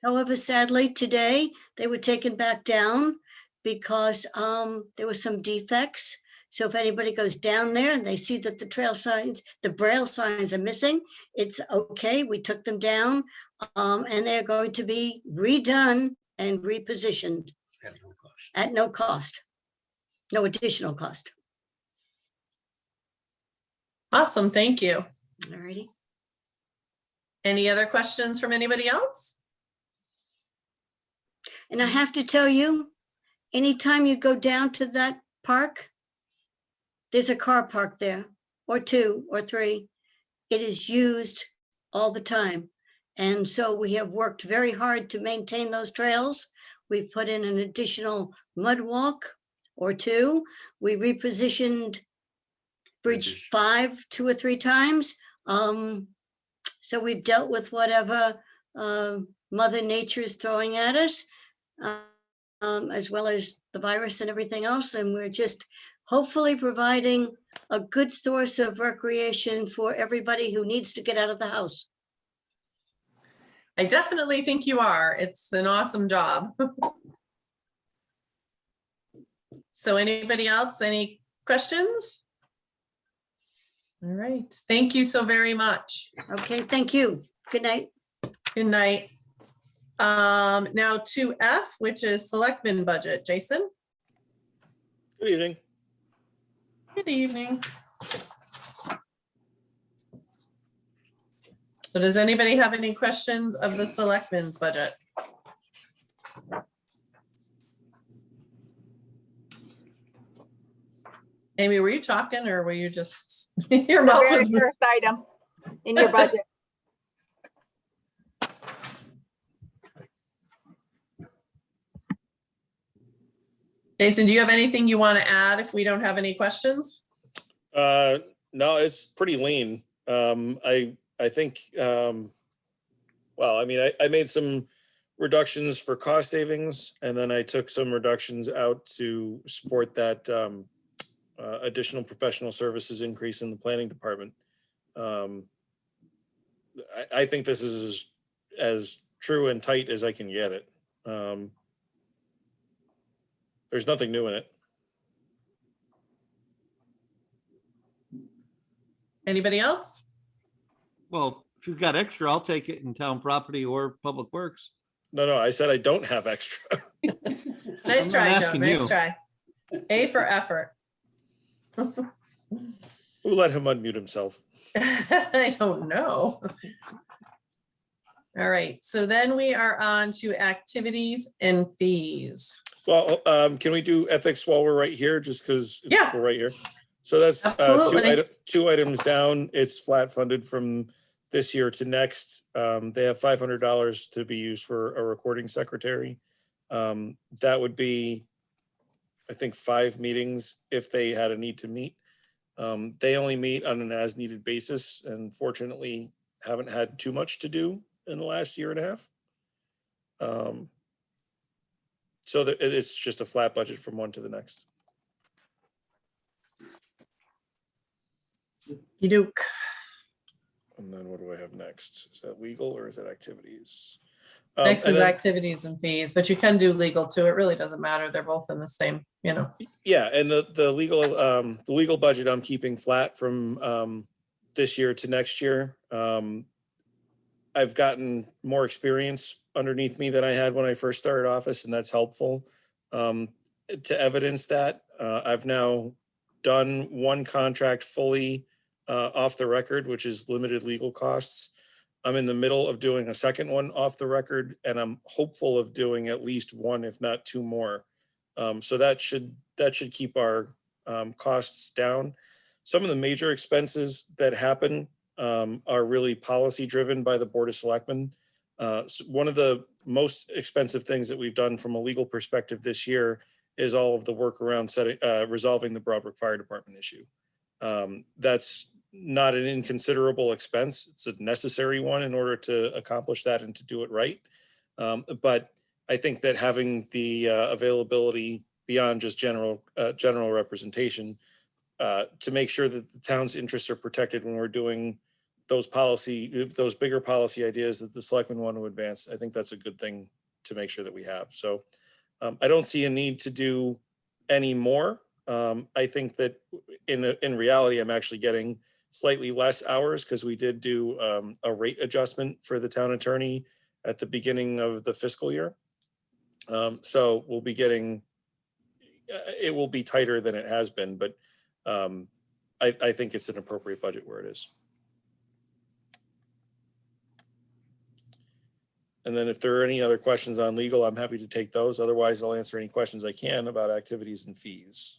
However, sadly, today they were taken back down because there were some defects. So if anybody goes down there and they see that the trail signs, the Braille signs are missing, it's okay. We took them down and they're going to be redone and repositioned at no cost, no additional cost. Awesome, thank you. All righty. Any other questions from anybody else? And I have to tell you, anytime you go down to that park, there's a car park there, or 2 or 3. It is used all the time. And so we have worked very hard to maintain those trails. We've put in an additional mud walk or 2. We repositioned Bridge 5 2 or 3 times. So we've dealt with whatever Mother Nature is throwing at us, as well as the virus and everything else. And we're just hopefully providing a good source of recreation for everybody who needs to get out of the house. I definitely think you are. It's an awesome job. So anybody else, any questions? All right, thank you so very much. Okay, thank you. Good night. Good night. Now 2F, which is selectmen budget. Jason? Good evening. Good evening. So does anybody have any questions of the selectmen's budget? Amy, were you talking or were you just, your The mouth very was moving? first item in your budget. Jason, do you have anything you want to add if we don't have any questions? No, it's pretty lean. I think, well, I mean, I made some reductions for cost savings, and then I took some reductions out to support that additional professional services increase in the planning department. I think this is as true and tight as I can get it. There's nothing new in it. Anybody else? Well, if you've got extra, I'll take it in town property or public works. No, I said I don't have extra. Nice I'm try, not Joe. asking Nice you. try. A for effort. Who let him unmute himself? I don't know. All right, so then we are on to activities and fees. Well, can we do ethics while we're right here, just because Yeah. we're right here? So that's Absolutely. two items down. It's flat funded from this year to next. They have $500 to be used for a recording secretary. That would be, I think, 5 meetings if they had a need to meet. They only meet on an as-needed basis, and fortunately haven't had too much to do in the last year and a half. So it's just a flat budget from one to the next. You do. And then what do I have next? Is that legal or is that activities? Next and is then- activities and fees, but you can do legal too. It really doesn't matter. They're both in the same, you know. Yeah, and the legal budget I'm keeping flat from this year to next year. I've gotten more experience underneath me than I had when I first started office, and that's helpful. To evidence that, I've now done one contract fully off the record, which is limited legal costs. I'm in the middle of doing a second one off the record, and I'm hopeful of doing at least one, if not two more. So that should keep our costs down. Some of the major expenses that happen are really policy driven by the Board of Selectmen. So one of the most expensive things that we've done from a legal perspective this year is all of the work around resolving the Broadbrook Fire Department issue. That's not an inconsiderable expense. It's a necessary one in order to accomplish that and to do it right. But I think that having the availability beyond just general representation to make sure that the town's interests are protected when we're doing those bigger policy ideas that the selectmen want to advance, I think that's a good thing to make sure that we have. So I don't see a need to do any more. I think that in reality, I'm actually getting slightly less hours because we did do a rate adjustment for the town attorney at the beginning of the fiscal year. So we'll be getting, it will be tighter than it has been, but I think it's an appropriate budget where it is. And then if there are any other questions on legal, I'm happy to take those. Otherwise, I'll answer any questions I can about activities and fees.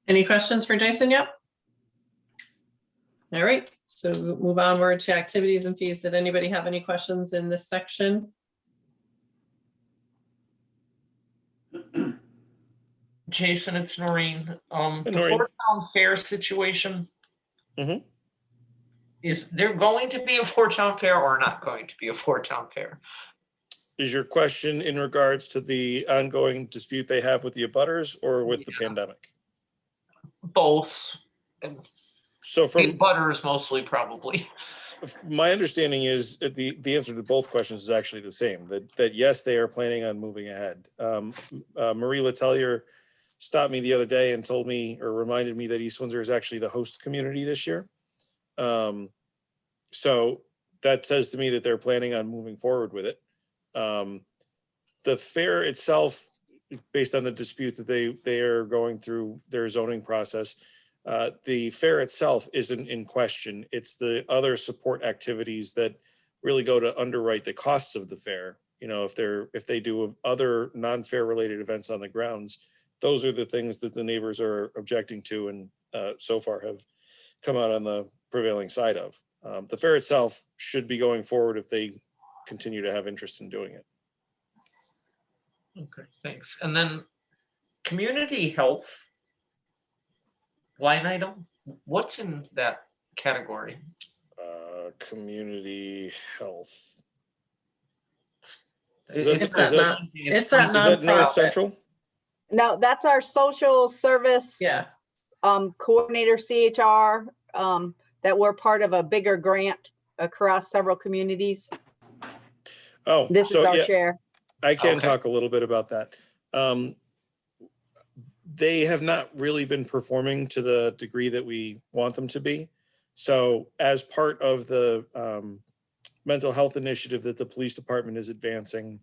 Any questions for Jason yet? All right, so we'll move onward to activities and fees. Did anybody have any questions in this section? Jason, it's Noreen. The Noreen. Fort Town Fair situation. Mhm. Is there going to be a Fort Town Fair or not going to be a Fort Town Fair? Is your question in regards to the ongoing dispute they have with the abutters or with the pandemic? Both. And So from butters mostly, probably. my understanding is that the answer to both questions is actually the same, that yes, they are planning on moving ahead. Marie Letelier stopped me the other day and told me or reminded me that East Windsor is actually the host community this year. So that says to me that they're planning on moving forward with it. The fair itself, based on the dispute that they are going through their zoning process, the fair itself isn't in question. It's the other support activities that really go to underwrite the costs of the fair. You know, if they do other non-fair related events on the grounds, those are the things that the neighbors are objecting to and so far have come out on the prevailing side of. The fair itself should be going forward if they continue to have interest in doing it. Okay, thanks. And then community health line item, what's in that category? Community health. Is that- it- is that- It's that Is that North nonprofit. Central? No, that's our social service. Yeah, Coordinator CHR, that we're part of a bigger grant across several communities. Oh, This is so our yeah, share. I can Okay. talk a little bit about that. They have not really been performing to the degree that we want them to be. So as part of the mental health initiative that the police department is advancing,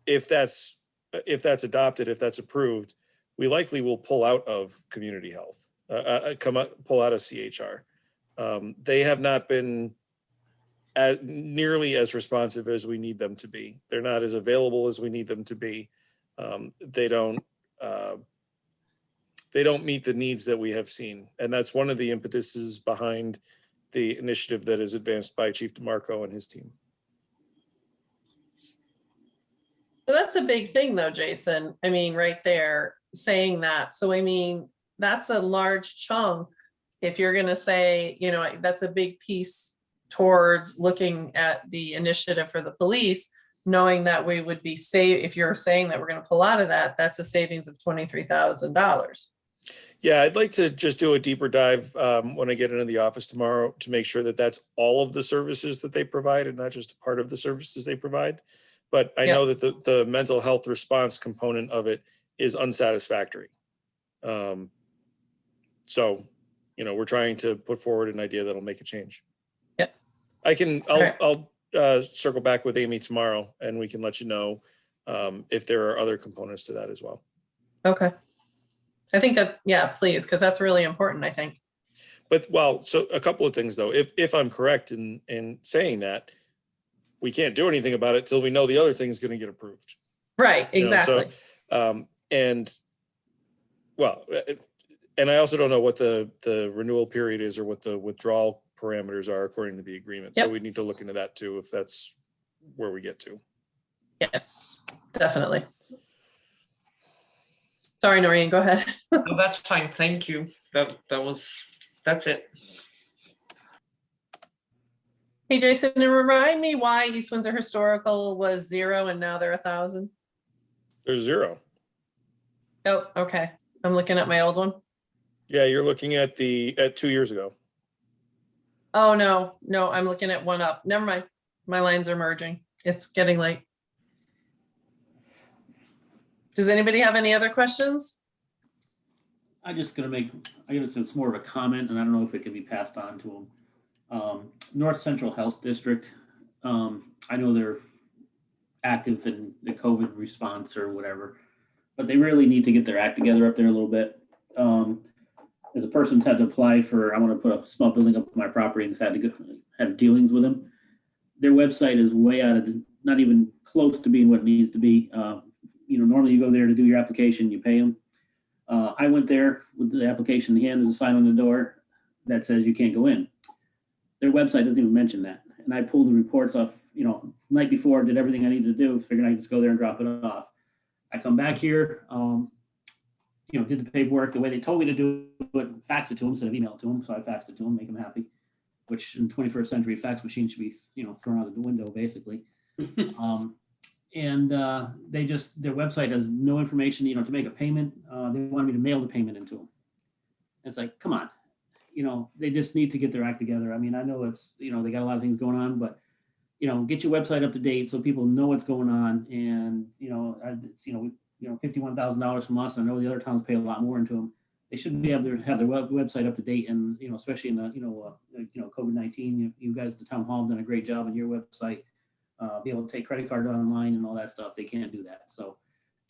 if that's adopted, if that's approved, we likely will pull out of community health, pull out of CHR. They have not been nearly as responsive as we need them to be. They're not as available as we need them to be. They don't meet the needs that we have seen. And that's one of the impetuses behind the initiative that is advanced by Chief DeMarco and his team. so that's a big thing though, Jason. I mean, right there saying that. So I mean, that's a large chunk. If you're gonna say, you know, that's a big piece towards looking at the initiative for the police, knowing that we would be if you're saying that we're gonna pull out of that, that's a savings of $23,000. Yeah, I'd like to just do a deeper dive when I get into the office tomorrow to make sure that that's all of the services that they provide and not just a part of the services they provide. But I know that the mental health response component of it is unsatisfactory. So, we're trying to put forward an idea that'll make a change. Yeah. I'll circle back with Amy tomorrow and we can let you know if there are other components to that as well. Okay. I think that, yeah, please, because that's really important, I think. But so a couple of things though, if I'm correct in saying that, we can't do anything about it till we know the other thing's going to get approved. Right, exactly. And I also don't know what the renewal period is or what the withdrawal parameters are according to the agreement. So we need to look into that too, if that's where we get to. Yes, definitely. Sorry, Noreen, go ahead. No, that's fine. Thank you. That's it. Hey, Jason, and remind me why East Windsor Historical was 0 and now they're 1,000. There's 0. Oh, okay. I'm looking at my old one. Yeah, you're looking at 2 years ago. Oh, no, I'm looking at one up. Never mind. My lines are merging. It's getting late. Does anybody have any other questions? I'm just gonna I guess it's more of a comment, and I don't know if it can be passed on to them. North Central Health District, I know they're active in the COVID response or whatever, but they really need to get their act together up there a little bit. As a person's had to apply for, I want to put a small building up on my property and had to have dealings with them. Their website is way out of, not even close to being what it needs to be. Normally you go there to do your application, you pay them. I went there with the application in hand, there's a sign on the door that says you can't go in. Their website doesn't even mention that. And I pulled the reports off, night before, did everything I needed to do, figured I could just go there and drop it off. I come back here, did the paperwork the way they told me to do it, fax it to them instead of email it to them. So I faxed it to them, make them happy, which in 21st century fax machine should be, thrown out of the window basically. And their website has no information, to make a payment. They wanted me to mail the payment into them. It's like, come on, they just need to get their act together. I mean, I know it's, they got a lot of things going on, but, get your website up to date so people know what's going on. And, $51,000 from us. I know the other towns pay a lot more into them. They should be able to have their website up to date. And, especially in the, COVID-19, you guys at the town hall have done a great job on your website. Be able to take credit card online and all that stuff. They can't do that. So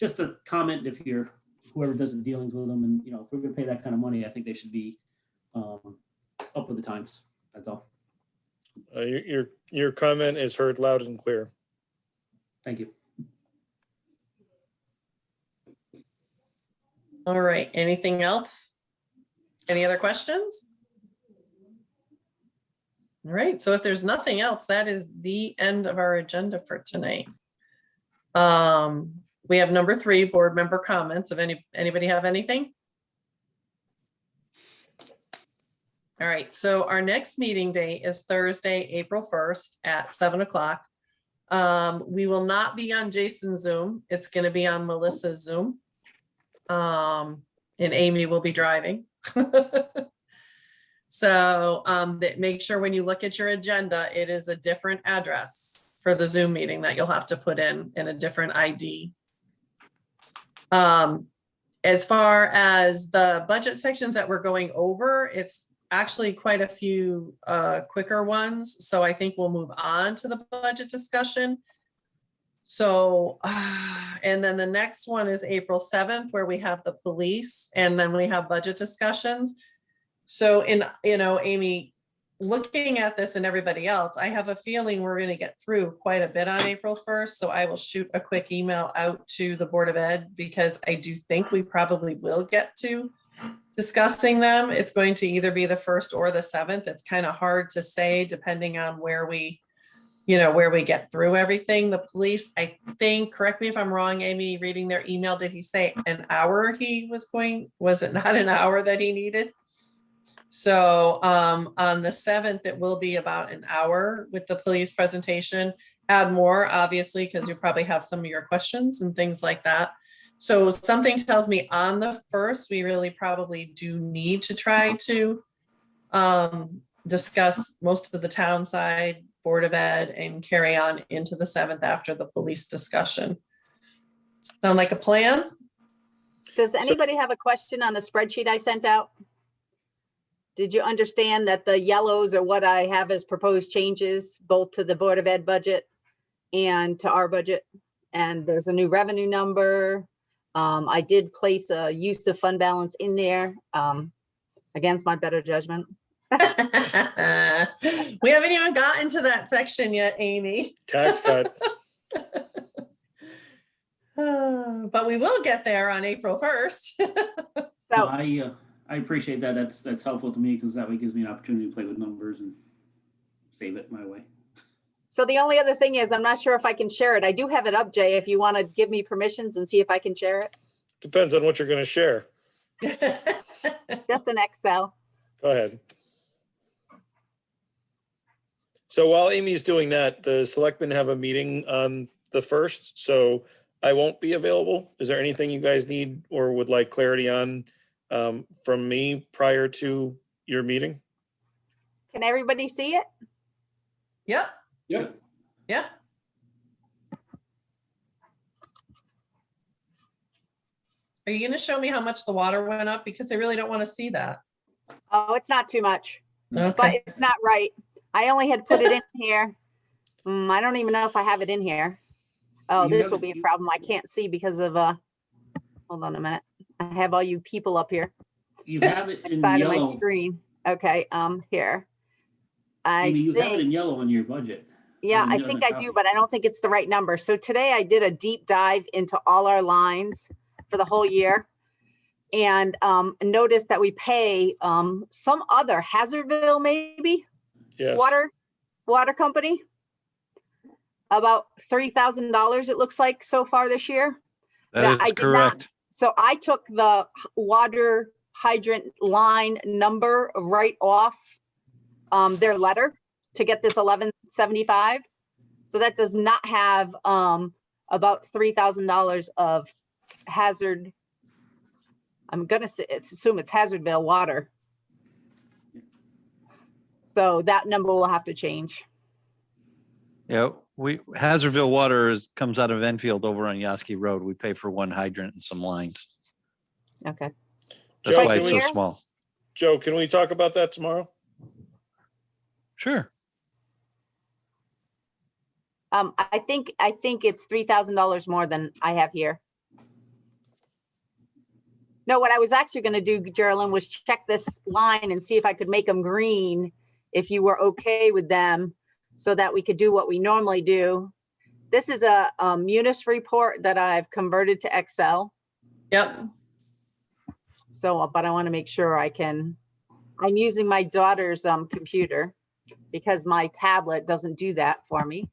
just a comment, if you're whoever does the dealings with them, and if we're going to pay that kind of money, I think they should be up with the times. That's all. Your comment is heard loud and clear. Thank you. All right, anything else? Any other questions? All right, so if there's nothing else, that is the end of our agenda for tonight. We have number 3, board member comments. If anybody have anything? All right, so our next meeting date is Thursday, April 1st at 7 o'clock. We will not be on Jason's Zoom. It's going to be on Melissa's Zoom. And Amy will be driving. So make sure when you look at your agenda, it is a different address for the Zoom meeting that you'll have to put in a different ID. As far as the budget sections that we're going over, it's actually quite a few quicker ones. So I think we'll move on to the budget discussion. So, and then the next one is April 7th, where we have the police, and then we have budget discussions. So Amy, looking at this and everybody else, I have a feeling we're going to get through quite a bit on April 1st. So I will shoot a quick email out to the Board of Ed, because I do think we probably will get to discussing them. It's going to either be the 1st or the 7th. It's kind of hard to say depending on where we get through everything. The police, I think, correct me if I'm wrong, Amy, reading their email, did he say an hour was it not an hour that he needed? So on the 7th, it will be about an hour with the police presentation. Add more, obviously, because you probably have some of your questions and things like that. So something tells me on the 1st, we really probably do need to try to discuss most of the town side, Board of Ed, and carry on into the 7th after the police discussion. Sound like a plan? Does anybody have a question on the spreadsheet I sent out? Did you understand that the yellows are what I have as proposed changes, both to the Board of Ed budget and to our budget? And there's a new revenue number. I did place a use of fund balance in there against my better judgment. We haven't even gotten to that section yet, Amy. Tax cut. But we will get there on April 1st. So I appreciate that. That's helpful to me because that way gives me an opportunity to play with numbers and save it my way. So the only other thing is, I'm not sure if I can share it. I do have it up, Jay, if you want to give me permissions and see if I can share it. Depends on what you're going to share. Just an Excel. Go ahead. So while Amy's doing that, the selectmen have a meeting on the 1st, so I won't be available. Is there anything you guys need or would like clarity on from me prior to your meeting? Can everybody see it? Yep. Yeah. Yeah. Are you going to show me how much the water went up? Because I really don't want to see that. Oh, it's not too much, but Okay. it's not right. I only had put it in here. I don't even know if I have it in here. Oh, You this have will it- be a problem. I can't see because of, hold on a minute. I have all you people up here. You have it in Side of my yellow. screen. Okay, here. I Amy, you have it think, in yellow on your budget. yeah, on I the think other I do, copy. but I don't think it's the right number. So today I did a deep dive into all our lines for the whole year. And noticed that we pay some other Hazardville maybe Yes. water company about $3,000 it looks like so far this year. That I is did not- correct. So I took the water hydrant line number right off their letter to get this 1175. So that does not have about $3,000 of hazard. I'm gonna say, assume it's Hazardville water. So that number will have to change. Yeah, Hazardville Water comes out of Enfield over on Yosky Road. We pay for one hydrant and some lines. Okay. That's Joe, why can it's we- so small. Joe, can we talk about that tomorrow? Sure. I think it's $3,000 more than I have here. No, what I was actually gonna do, Geraldine, was check this line and see if I could make them green, if you were okay with them, so that we could do what we normally do. This is a Munis report that I've converted to Excel. Yep. So, but I want to make sure I'm using my daughter's computer because my tablet doesn't do that for me.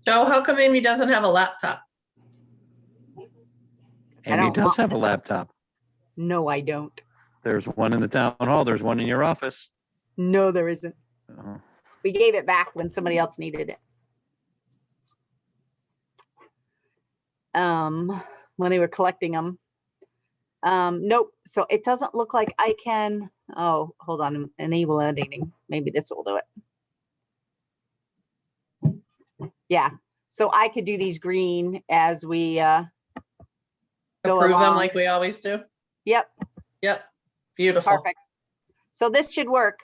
Joe, how come Amy doesn't have a laptop? I Amy don't does want have a laptop. No, I don't. There's one in the town hall. There's one in your office. No, there isn't. Uh, We gave it back when somebody else needed it. When they were collecting them. Nope. So it doesn't look like I can, oh, hold on, enable editing. Maybe this will do it. Yeah, so I could do these green as we go Approve them along. like we always do? Yep, Yep. Beautiful. perfect. So this should work.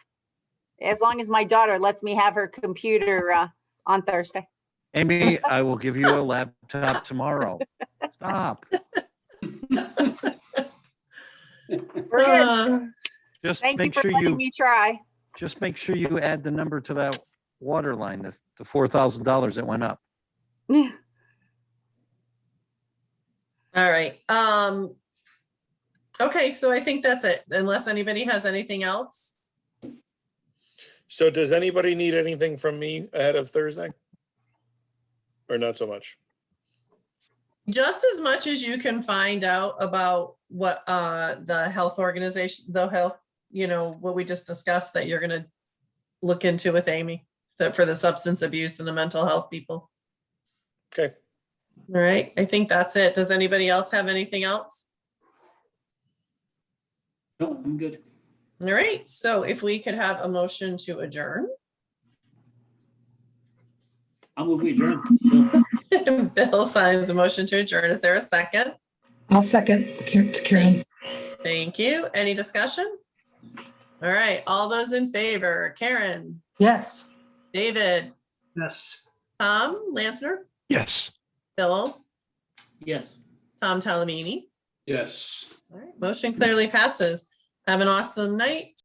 As long as my daughter lets me have her computer on Thursday. Amy, I will give you a laptop tomorrow. Stop. We're good. Just Thank you make for sure letting you, me try. just make sure you add the number to that water line, the $4,000 that went up. All right. Okay, so I think that's it, unless anybody has anything else. So does anybody need anything from me ahead of Thursday? Or not so much? Just as much as you can find out about what the health organization, the health, what we just discussed that you're gonna look into with Amy, that for the substance abuse and the mental health people. Okay. All right, I think that's it. Does anybody else have anything else? No, I'm good. All right, so if we could have a motion to adjourn. I'll move we adjourn. Bill. Bill signs a motion to adjourn. Is there a second? I'll second. It's Karen. Thank you. Any discussion? All right, all those in favor, Karen, Yes. David, Yes. Tom Lansner, Yes. Bill, Yes. Tom Talamini. Yes. All right, motion clearly passes. Have an awesome night.